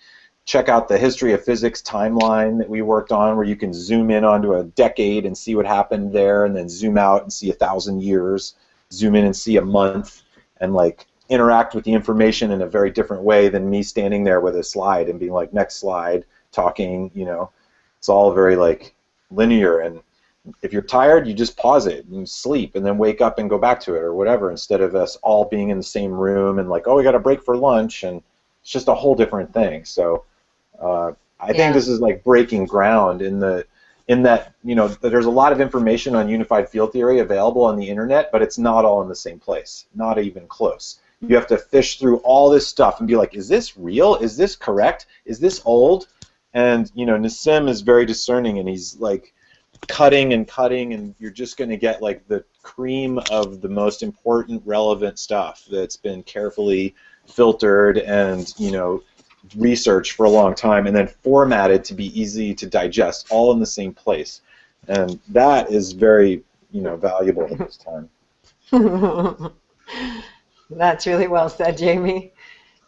check out the history of physics timeline that we worked on, where you can zoom in onto a decade and see what happened there, and then zoom out and see 1,000 years, zoom in and see a month, and like interact with the information in a very different way than me standing there with a slide and being like, next slide, talking. It's all very like linear, and if you're tired, you just pause it and sleep and then wake up and go back to it or whatever, instead of us all being in the same room and like, oh, we got a break for lunch, and it's just a whole different thing. So I think Yeah. this is like breaking ground in that, you know, that there's a lot of information on unified field theory available on the internet, but it's not all in the same place, not even close. You have to fish through all this stuff and be like, is this real? Is this correct? Is this old? And, you know, Nassim is very discerning, and he's like cutting and cutting, and you're just going to get like the cream of the most important, relevant stuff that's been carefully filtered and, you know, researched for a long time and then formatted to be easy to digest, all in the same place. And that is very, you know, valuable at this time. That's really well said, Jamie.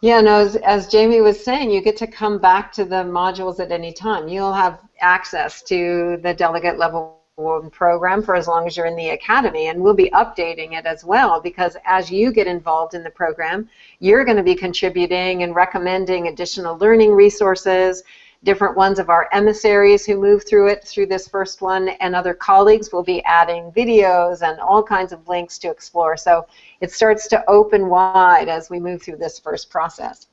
Yeah, no, as Jamie was saying, you get to come back to the modules at any time. You'll have access to the Delegate Level 1 program for as long as you're in the Academy, and we'll be updating it as well, because as you get involved in the program, you're going to be contributing and recommending additional learning resources. Different ones of our emissaries who move through it, through this first one, and other colleagues will be adding videos and all kinds of links to explore. So it starts to open wide as we move through this first process.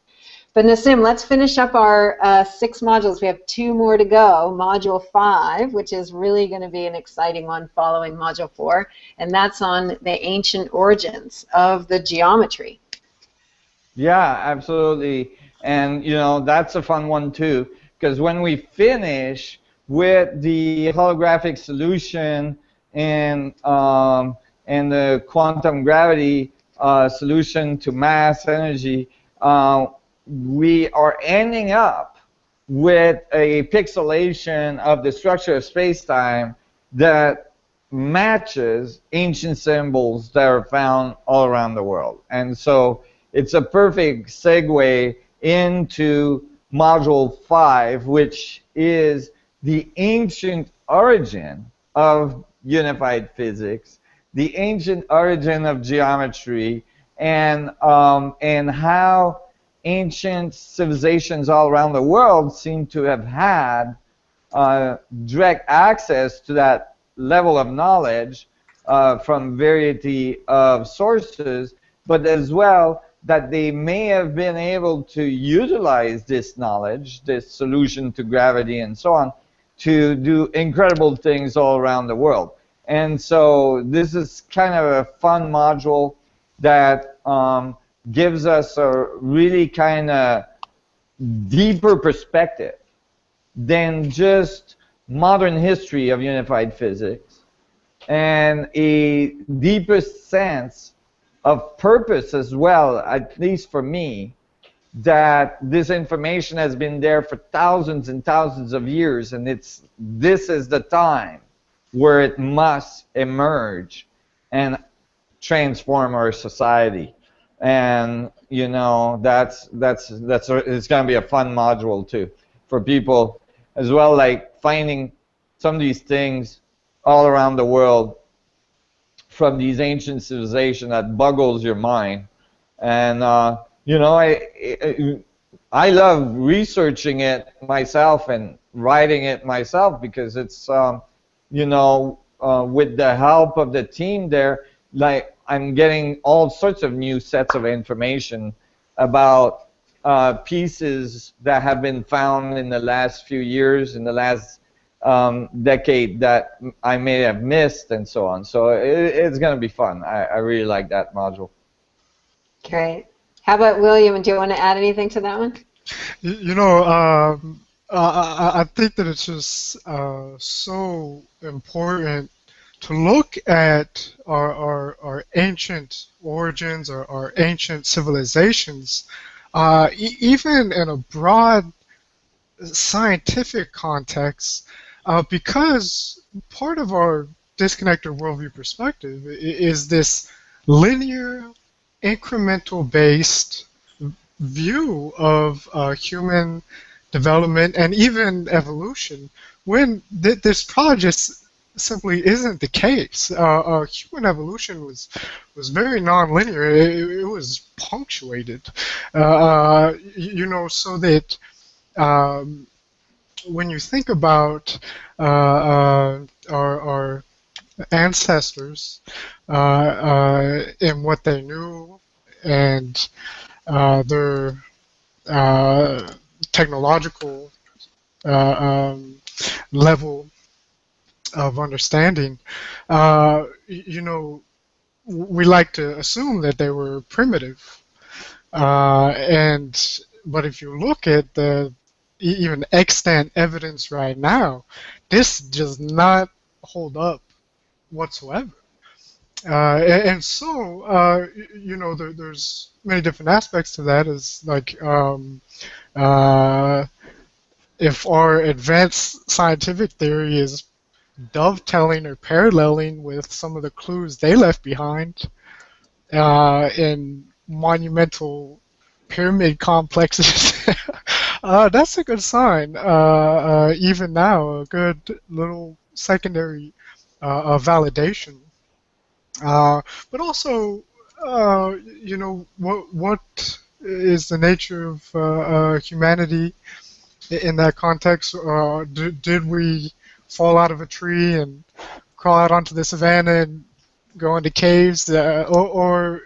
But Nassim, let's finish up our 6 modules. We have 2 more to go. Module 5, which is really going to be an exciting one following Module 4, and that's on the ancient origins of the geometry. Yeah, absolutely. And, you know, that's a fun one too, because when we finish with the holographic solution and the quantum gravity solution to mass energy, we are ending up with a pixelation of the structure of space-time that matches ancient symbols that are found all around the world. And so it's a perfect segue into Module 5, which is the ancient origin of unified physics, the ancient origin of geometry, and how ancient civilizations all around the world seem to have had direct access to that level of knowledge from variety of sources, but as well that they may have been able to utilize this knowledge, this solution to gravity and so on, to do incredible things all around the world. And so this is kind of a fun module that gives us a really kind of deeper perspective than just modern history of unified physics, and a deeper sense of purpose as well, at least for me, that this information has been there for thousands and thousands of years, and this is the time where it must emerge and transform our society. And you know, it's going to be a fun module too for people as well, like finding some of these things all around the world from these ancient civilizations that boggles your mind. And you know, I love researching it myself and writing it myself, because it's you know, with the help of the team there, like I'm getting all sorts of new sets of information about pieces that have been found in the last few years, in the last decade, that I may have missed and so on. So it's going to be fun. I really like that module. Great. How about William? Do you want to add anything to that one? You know, I think that it's just so important to look at our ancient origins, or our ancient civilizations, even in a broad scientific context, because part of our disconnected worldview perspective is this linear, incremental-based view of human development and even evolution, when this project simply isn't the case. Human evolution was very nonlinear. It was punctuated, you know, so that when you think about our ancestors and what they knew, and their technological level of understanding, you know, we like to assume that they were primitive. But if you look at the even extant evidence right now, this does not hold up whatsoever. And so, you know, there's many different aspects to that. Is like if our advanced scientific theory is dovetailing or paralleling with some of the clues they left behind in monumental pyramid complexes, that's a good sign. Even now, a good little secondary validation. But also, you know, what is the nature of humanity in that context? Did we fall out of a tree and crawl out onto the savannah and go into caves, or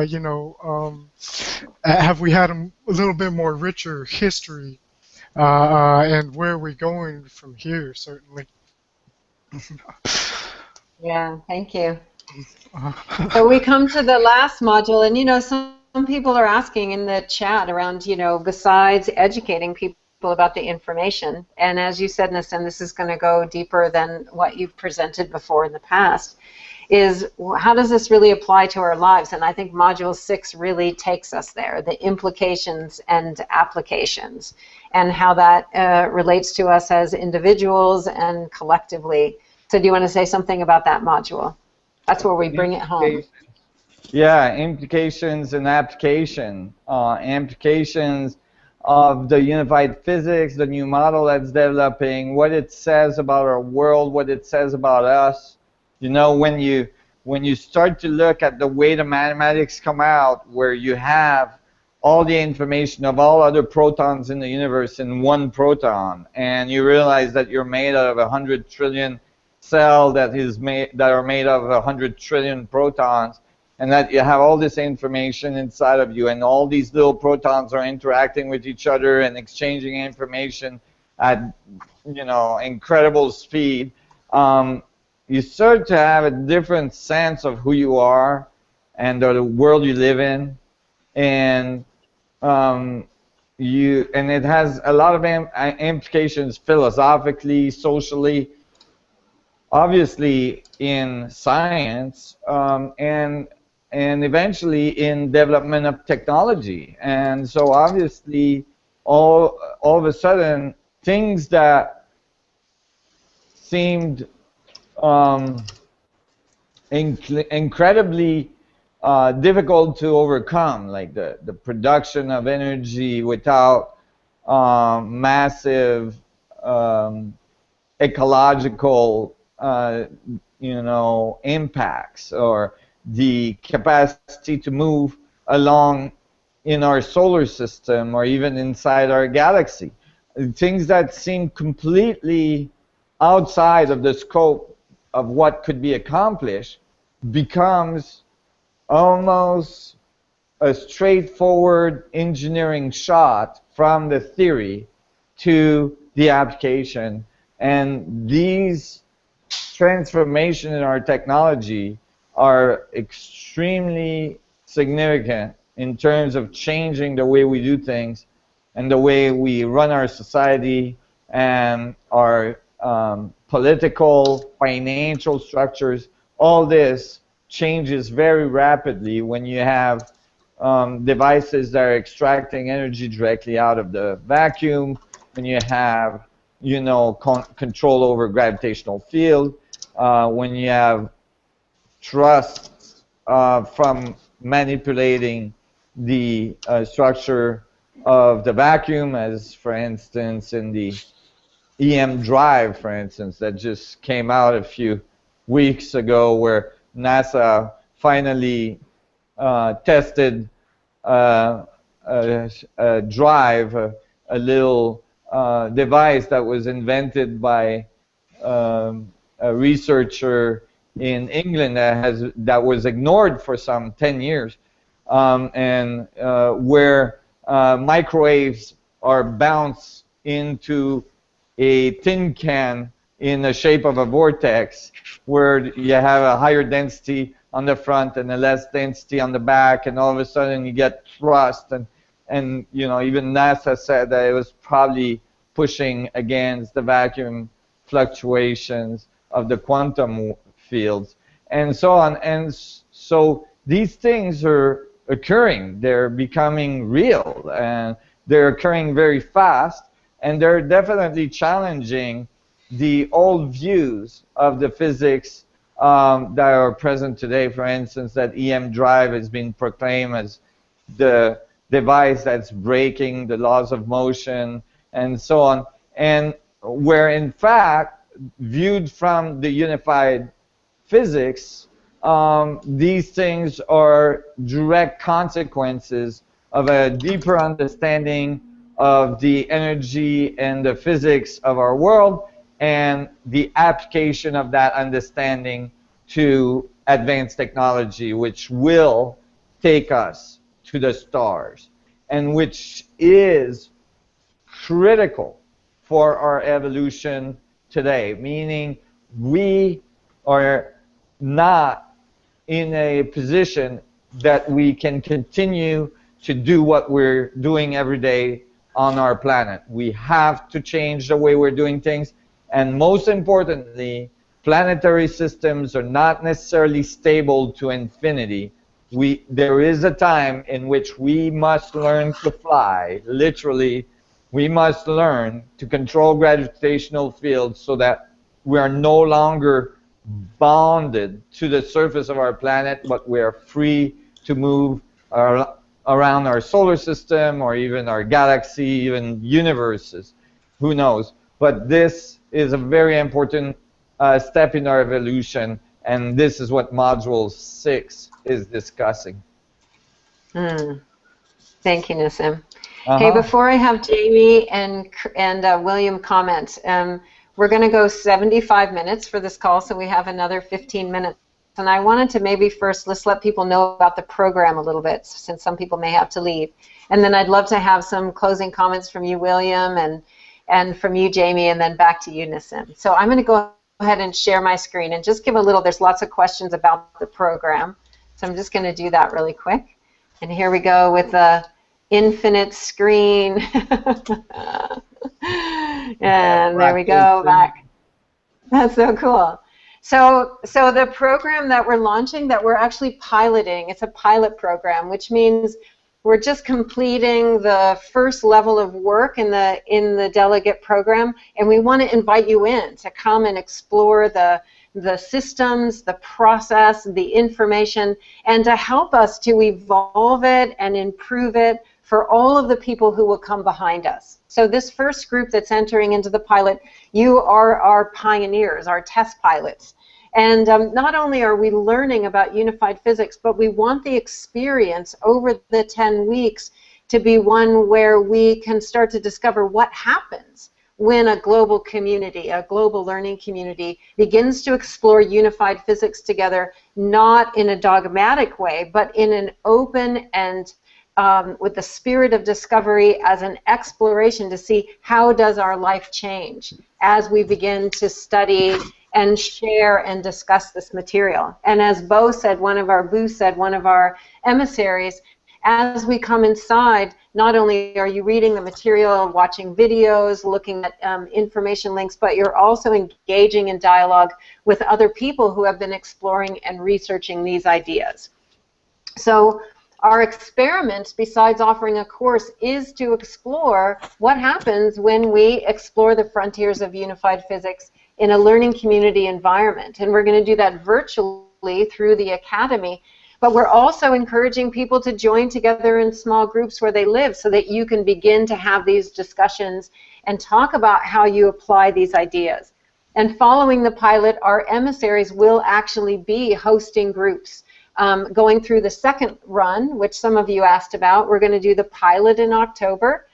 you know, have we had a little bit more richer history, and where are we going from here? Certainly. Yeah, thank you. So we come to the last module, and you know, some people are asking in the chat around, you know, besides educating people about the information, and as you said, Nassim, this is going to go deeper than what you've presented before in the past, is how does this really apply to our lives? And I think Module 6 really takes us there, the implications and applications, and how that relates to us as individuals and collectively. So do you want to say something about that module? That's where we bring it home. Yeah, implications and application. Implications of the unified physics, the new model that's developing, what it says about our world, what it says about us. You know, when you start to look at the way the mathematics come out, where you have all the information of all other protons in the universe in one proton, and you realize that you're made out of 100 trillion cells that are made of 100 trillion protons, and that you have all this information inside of you, and all these little protons are interacting with each other and exchanging information at, you know, incredible speed. You start to have a different sense of who you are and the world you live in, and it has a lot of implications philosophically, socially, obviously in science, and eventually in development of technology. And so obviously all of a sudden things that seemed incredibly difficult to overcome, like the production of energy without massive ecological you know, impacts, or the capacity to move along in our solar system or even inside our galaxy. Things that seem completely outside of the scope of what could be accomplished becomes almost a straightforward engineering shot from the theory to the application. And these transformations in our technology are extremely significant in terms of changing the way we do things and the way we run our society and our political, financial structures. All this changes very rapidly when you have devices that are extracting energy directly out of the vacuum, when you have, you know, control over gravitational field, when you have trust from manipulating the structure of the vacuum, as for instance in the EM drive, for instance, that just came out a few weeks ago, where NASA finally tested a drive, a little device that was invented by a researcher in England that was ignored for some 10 years, and where microwaves are bounced into a tin can in the shape of a vortex, where you have a higher density on the front and a less density on the back, and all of a sudden you get thrust, and you know, even NASA said that it was probably pushing against the vacuum fluctuations of the quantum fields, and so on. And so these things are occurring, they're becoming real, and they're occurring very fast, and they're definitely challenging the old views of the physics that are present today. For instance, that EM drive has been proclaimed as the device that's breaking the laws of motion and so on, and where in fact, viewed from the unified physics, these things are direct consequences of a deeper understanding of the energy and the physics of our world, and the application of that understanding to advanced technology, which will take us to the stars, and which is critical for our evolution today, meaning we are not in a position that we can continue to do what we're doing every day on our planet. We have to change the way we're doing things, and most importantly, planetary systems are not necessarily stable to infinity. There is a time in which we must learn to fly. Literally, we must learn to control gravitational fields so that we are no longer bonded to the surface of our planet, but we are free to move around our solar system, or even our galaxy, even universes. Who knows? But this is a very important step in our evolution, and this is what Module 6 is discussing. Thank you, Nassim. Hey, before I have Jamie and William comment, we're going to go 75 minutes for this call, so we have another 15 minutes. And I wanted to maybe first let's let people know about the program a little bit, since some people may have to leave. And then I'd love to have some closing comments from you, William, and from you, Jamie, and then back to you, Nassim. So I'm going to go ahead and share my screen and just give a little, there's lots of questions about the program. So I'm just going to do that really quick. And here we go with the infinite screen. And there we go, back. That's so cool. So the program that we're launching, that we're actually piloting, it's a pilot program, which means we're just completing the first level of work in the delegate program, and we want to invite you in to come and explore the systems, the process, the information, and to help us to evolve it and improve it for all of the people who will come behind us. So this first group that's entering into the pilot, you are our pioneers, our test pilots. And not only are we learning about unified physics, but we want the experience over the 10 weeks to be one where we can start to discover what happens when a global community, a global learning community, begins to explore unified physics together, not in a dogmatic way, but in an open and with the spirit of discovery as an exploration to see how does our life change as we begin to study and share and discuss this material. And as Bo said, one of our emissaries, as we come inside, not only are you reading the material, watching videos, looking at information links, but you're also engaging in dialogue with other people who have been exploring and researching these ideas. So our experiment, besides offering a course, is to explore what happens when we explore the frontiers of unified physics in a learning community environment. And we're going to do that virtually through the Academy. But we're also encouraging people to join together in small groups where they live so that you can begin to have these discussions and talk about how you apply these ideas. And following the pilot, our emissaries will actually be hosting groups. Going through the second run, which some of you asked about, we're going to do the pilot in October.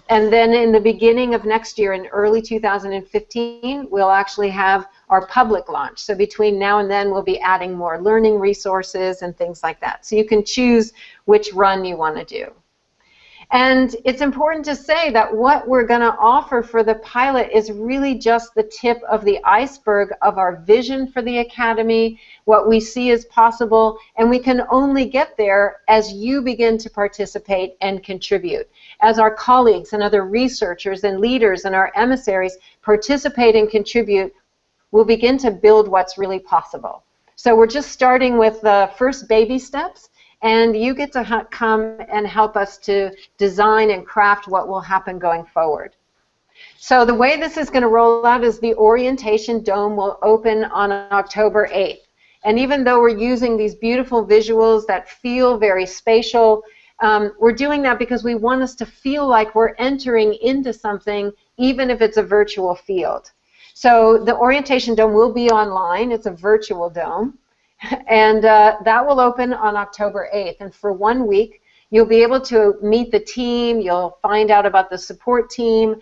And then in the beginning of next year, in early 2015, we'll actually have our public launch. So between now and then, we'll be adding more learning resources and things like that. So you can choose which run you want to do. And it's important to say that what we're going to offer for the pilot is really just the tip of the iceberg of our vision for the Academy, what we see as possible, and we can only get there as you begin to participate and contribute. As our colleagues and other researchers and leaders and our emissaries participate and contribute, we'll begin to build what's really possible. So we're just starting with the first baby steps, and you get to come and help us to design and craft what will happen going forward. So the way this is going to roll out is the orientation dome will open on October 8th. And even though we're using these beautiful visuals that feel very spatial, we're doing that because we want us to feel like we're entering into something, even if it's a virtual field. So the orientation dome will be online. It's a virtual dome. And that will open on October 8th. And for 1 week, you'll be able to meet the team. You'll find out about the support team.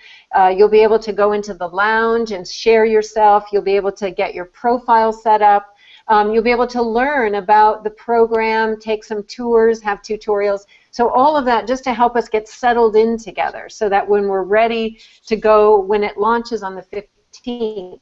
You'll be able to go into the lounge and share yourself. You'll be able to get your profile set up. You'll be able to learn about the program, take some tours, have tutorials. So all of that just to help us get settled in together so that when we're ready to go, when it launches on the 15th.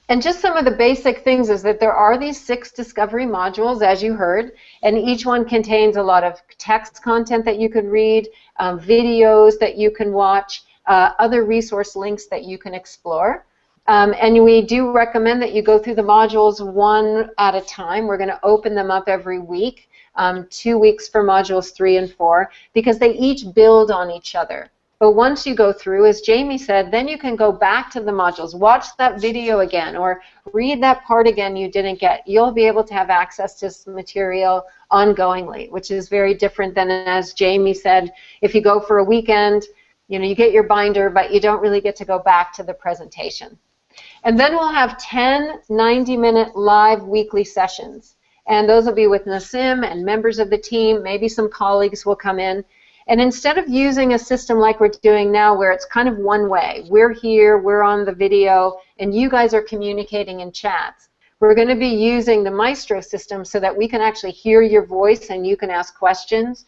And just some of the basic things is that there are these 6 discovery modules, as you heard, and each one contains a lot of text content that you could read, videos that you can watch, other resource links that you can explore. And we do recommend that you go through the modules one at a time. We're going to open them up every week, 2 weeks for modules 3 and 4, because they each build on each other. But once you go through, as Jamie said, then you can go back to the modules, watch that video again, or read that part again you didn't get. You'll be able to have access to some material ongoingly, which is very different than, as Jamie said, if you go for a weekend, you know, you get your binder, but you don't really get to go back to the presentation. And then we'll have 10 90-minute live weekly sessions. And those will be with Nassim and members of the team. Maybe some colleagues will come in. And instead of using a system like we're doing now where it's kind of one way, we're here, we're on the video, and you guys are communicating in chats, we're going to be using the Maestro system so that we can actually hear your voice and you can ask questions,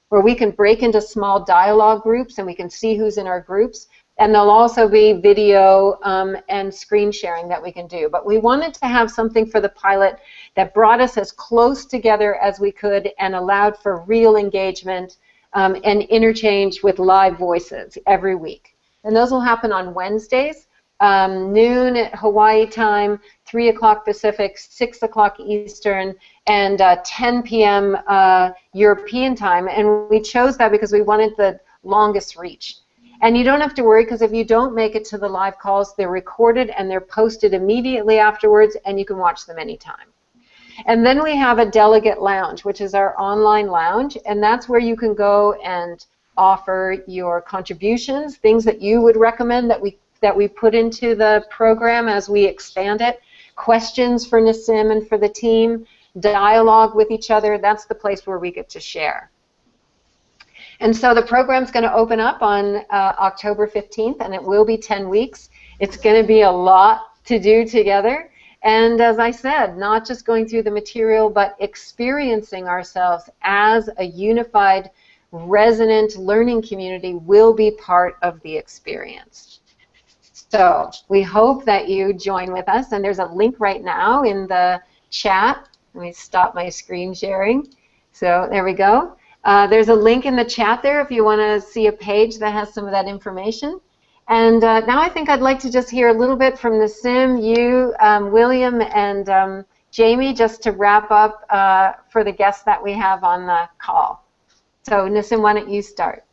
where we can break into small dialogue groups and we can see who's in our groups. And there'll also be video and screen sharing that we can do. But we wanted to have something for the pilot that brought us as close together as we could and allowed for real engagement and interchange with live voices every week. And those will happen on Wednesdays, noon at Hawaii time, 3 o'clock Pacific, 6 o'clock Eastern, and 10 p.m. European time. And we chose that because we wanted the longest reach. And you don't have to worry, because if you don't make it to the live calls, they're recorded and they're posted immediately afterwards, and you can watch them anytime. And then we have a Delegate Lounge, which is our online lounge, and that's where you can go and offer your contributions, things that you would recommend that we put into the program as we expand it, questions for Nassim and for the team, dialogue with each other. That's the place where we get to share. And so the program's going to open up on October 15th, and it will be 10 weeks. It's going to be a lot to do together. And as I said, not just going through the material, but experiencing ourselves as a unified, resonant learning community will be part of the experience. So we hope that you join with us. And there's a link right now in the chat. Let me stop my screen sharing. So there we go. There's a link in the chat there if you want to see a page that has some of that information. And now I think I'd like to just hear a little bit from Nassim, you, William, and Jamie, just to wrap up for the guests that we have on the call. So Nassim, why don't you start?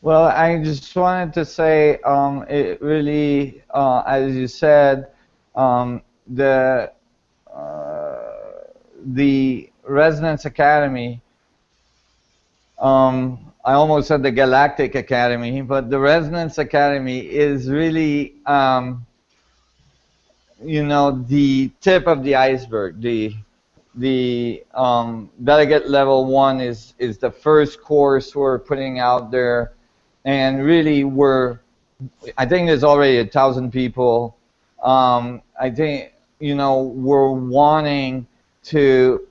Well, I just wanted to say, it really, as you said, the Resonance Academy, I almost said the Galactic Academy, but the Resonance Academy is really, you know, the tip of the iceberg. The Delegate Level 1 is the first course we're putting out there, and really I think there's already 1,000 people. I think, you know, we're wanting to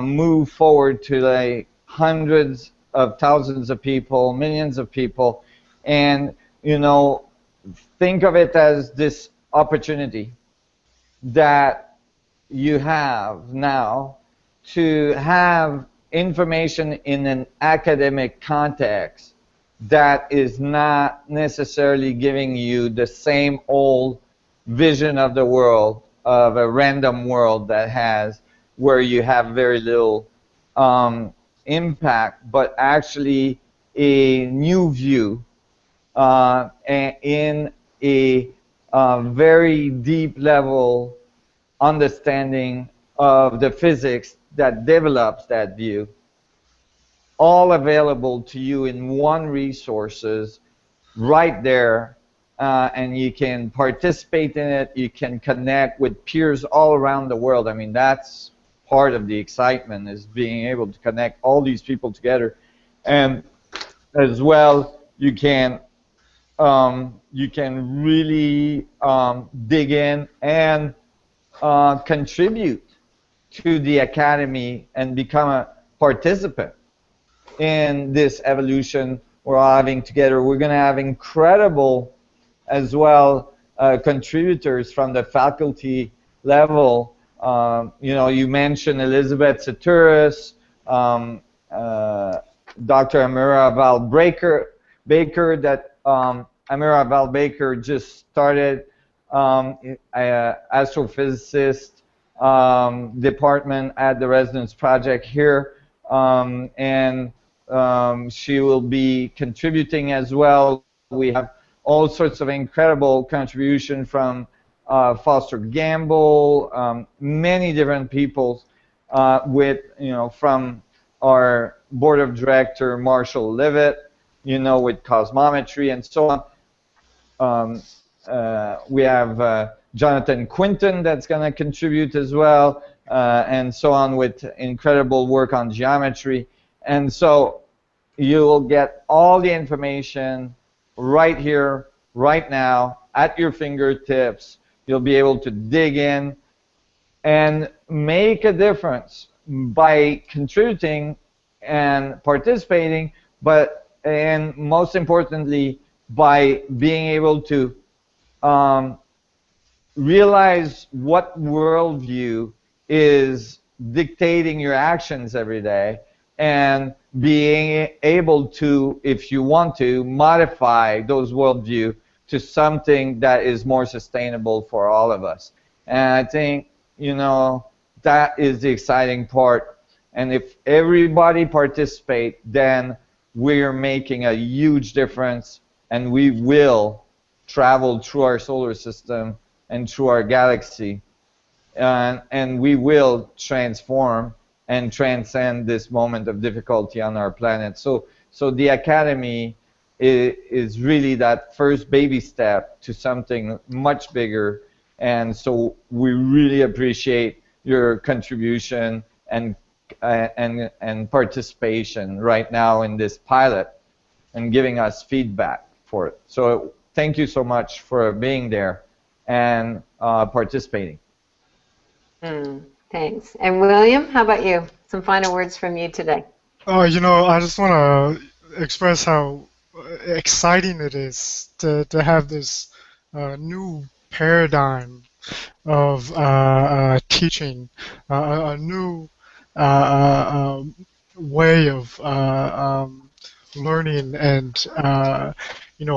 move forward to like hundreds of thousands of people, millions of people, and think of it as this opportunity that you have now to have information in an academic context that is not necessarily giving you the same old vision of the world, of a random world that has where you have very little impact, but actually a new view in a very deep level understanding of the physics that develops that view, all available to you in one resources right there, and you can participate in it. You can connect with peers all around the world. I mean, that's part of the excitement, is being able to connect all these people together. And as well, you can really dig in and contribute to the academy and become a participant in this evolution we're having together. We're going to have incredible, as well, contributors from the faculty level. You mentioned Elizabeth Saturis, Dr. Amira Val-Baker, that Amira Val-Baker just started astrophysicist department at the Residence Project here, and she will be contributing as well. We have all sorts of incredible contribution from Foster Gamble, many different people from our board of director, Marshall Levitt, with cosmometry and so on. We have Jonathan Quinton that's going to contribute as well, and so on, with incredible work on geometry. And so you'll get all the information right here, right now, at your fingertips. You'll be able to dig in and make a difference by contributing and participating, and most importantly, by being able to realize what worldview is dictating your actions every day, and being able to, if you want to, modify those worldview to something that is more sustainable for all of us. And I think, that is the exciting part. And if everybody participate, then we're making a huge difference, and we will travel through our solar system and through our galaxy, and we will transform and transcend this moment of difficulty on our planet. So the Academy is really that first baby step to something much bigger, and so we really appreciate your contribution and participation right now in this pilot and giving us feedback for it. So thank you so much for being there and participating. Thanks. And William, how about you? Some final words from you today. I just want to express how exciting it is to have this new paradigm of teaching, a new way of learning, and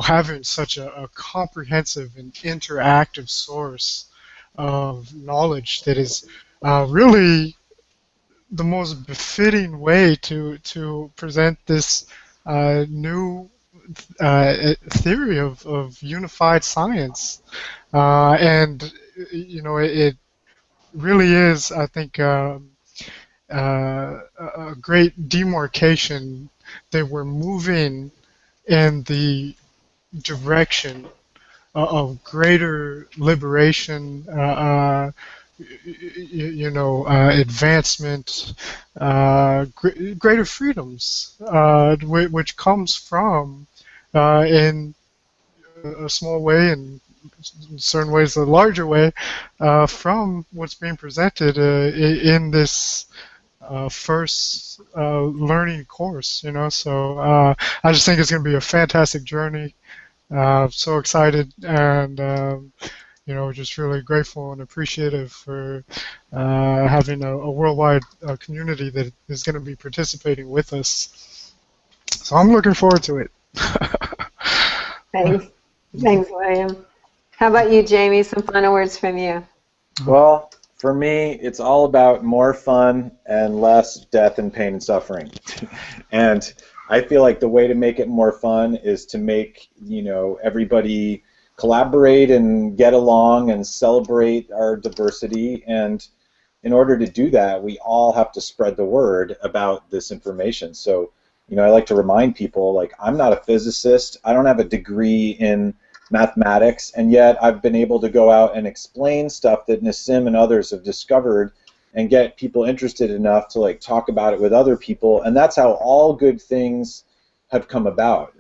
having such a comprehensive and interactive source of knowledge that is really the most befitting way to present this new theory of unified science, and it really is, I think, a great demarcation that we're moving in the direction of greater liberation, advancement, greater freedoms, which comes from, in a small way, and in certain ways a larger way, from what's being presented in this first learning course, you know. So I just think it's going to be a fantastic journey. So excited, and you know, just really grateful and appreciative for having a worldwide community that is going to be participating with us. So I'm looking forward to it. Thanks. Thanks, William. How about you, Jamie? Some final words from you. Well, for me, it's all about more fun and less death and pain and suffering. And I feel like the way to make it more fun is to make, you know, everybody collaborate and get along and celebrate our diversity. And in order to do that, we all have to spread the word about this information. So, you know, I like to remind people, like, I'm not a physicist. I don't have a degree in mathematics, and yet I've been able to go out and explain stuff that Nassim and others have discovered and get people interested enough to like talk about it with other people, and that's how all good things have come about.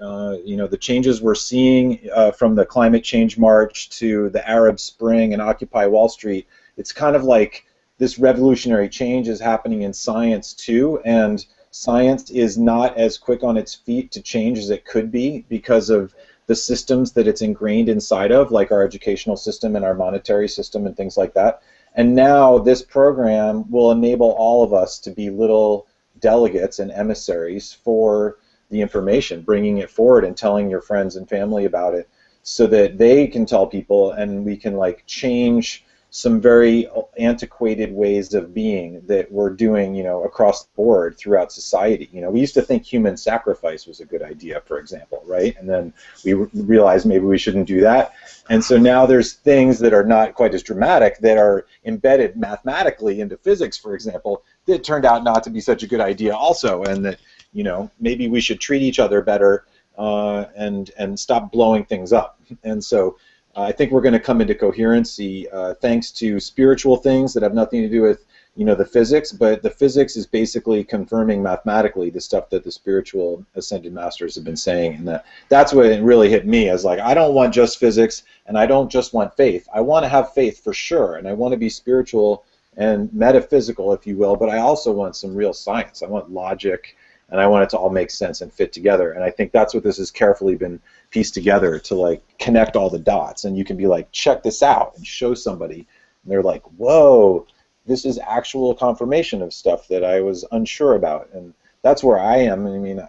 You know, the changes we're seeing from the climate change march to the Arab Spring and Occupy Wall Street, it's kind of like this revolutionary change is happening in science too, and science is not as quick on its feet to change as it could be because of the systems that it's ingrained inside of, like our educational system and our monetary system and things like that. And now this program will enable all of us to be little delegates and emissaries for the information, bringing it forward and telling your friends and family about it so that they can tell people, and we can like change some very antiquated ways of being that we're doing, you know, across the board throughout society. You know, we used to think human sacrifice was a good idea, for example, right? And then we realized maybe we shouldn't do that. And so now there's things that are not quite as dramatic that are embedded mathematically into physics, for example, that turned out not to be such a good idea also, and that, you know, maybe we should treat each other better and stop blowing things up. And so I think we're going to come into coherency thanks to spiritual things that have nothing to do with, you know, the physics, but the physics is basically confirming mathematically the stuff that the spiritual ascended masters have been saying, and that's what it really hit me as like, I don't want just physics, and I don't just want faith. I want to have faith for sure, and I want to be spiritual and metaphysical, if you will, but I also want some real science. I want logic, and I want it to all make sense and fit together, and I think that's what this has carefully been pieced together to like connect all the dots, and you can be like, check this out, and show somebody, and they're like, whoa, this is actual confirmation of stuff that I was unsure about, and that's where I am. I mean,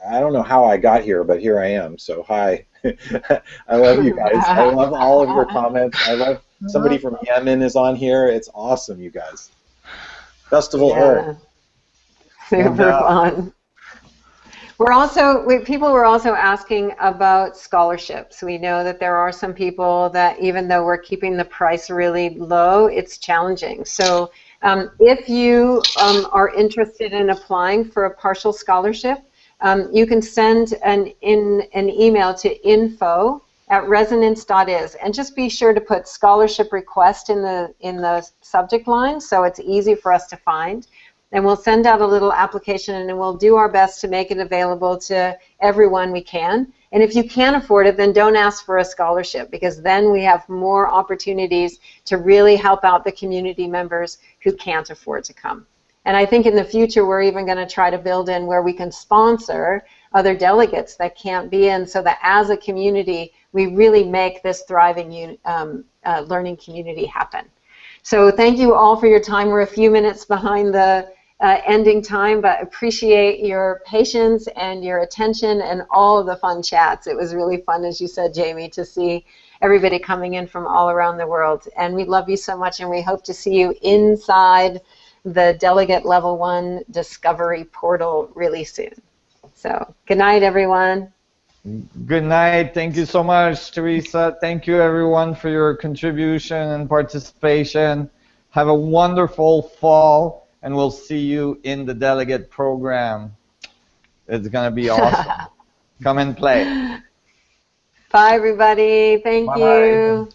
I don't know how I got here, but here I am, so hi. I love you guys. I love all of your comments. I love somebody from Yemen is on here. It's awesome, you guys. Festival Earth. Super fun. People were also asking about scholarships. We know that there are some people that even though we're keeping the price really low, it's challenging. So if you are interested in applying for a partial scholarship, you can send an email to info@resonance.is, and just be sure to put scholarship request in the subject line so it's easy for us to find. And we'll send out a little application, and we'll do our best to make it available to everyone we can. And if you can't afford it, then don't ask for a scholarship, because then we have more opportunities to really help out the community members who can't afford to come. And I think in the future we're even going to try to build in where we can sponsor other delegates that can't be in, so that as a community we really make this thriving learning community happen. So thank you all for your time. We're a few minutes behind the ending time, but appreciate your patience and your attention and all of the fun chats. It was really fun, as you said, Jamie, to see everybody coming in from all around the world. And we love you so much, and we hope to see you inside the Delegate Level 1 Discovery portal really soon. So good night, everyone. Good night. Thank you so much, Teresa. Thank you, everyone, for your contribution and participation. Have a wonderful fall, and we'll see you in the delegate program. It's going to be awesome. Come and play. Bye, everybody. Thank you.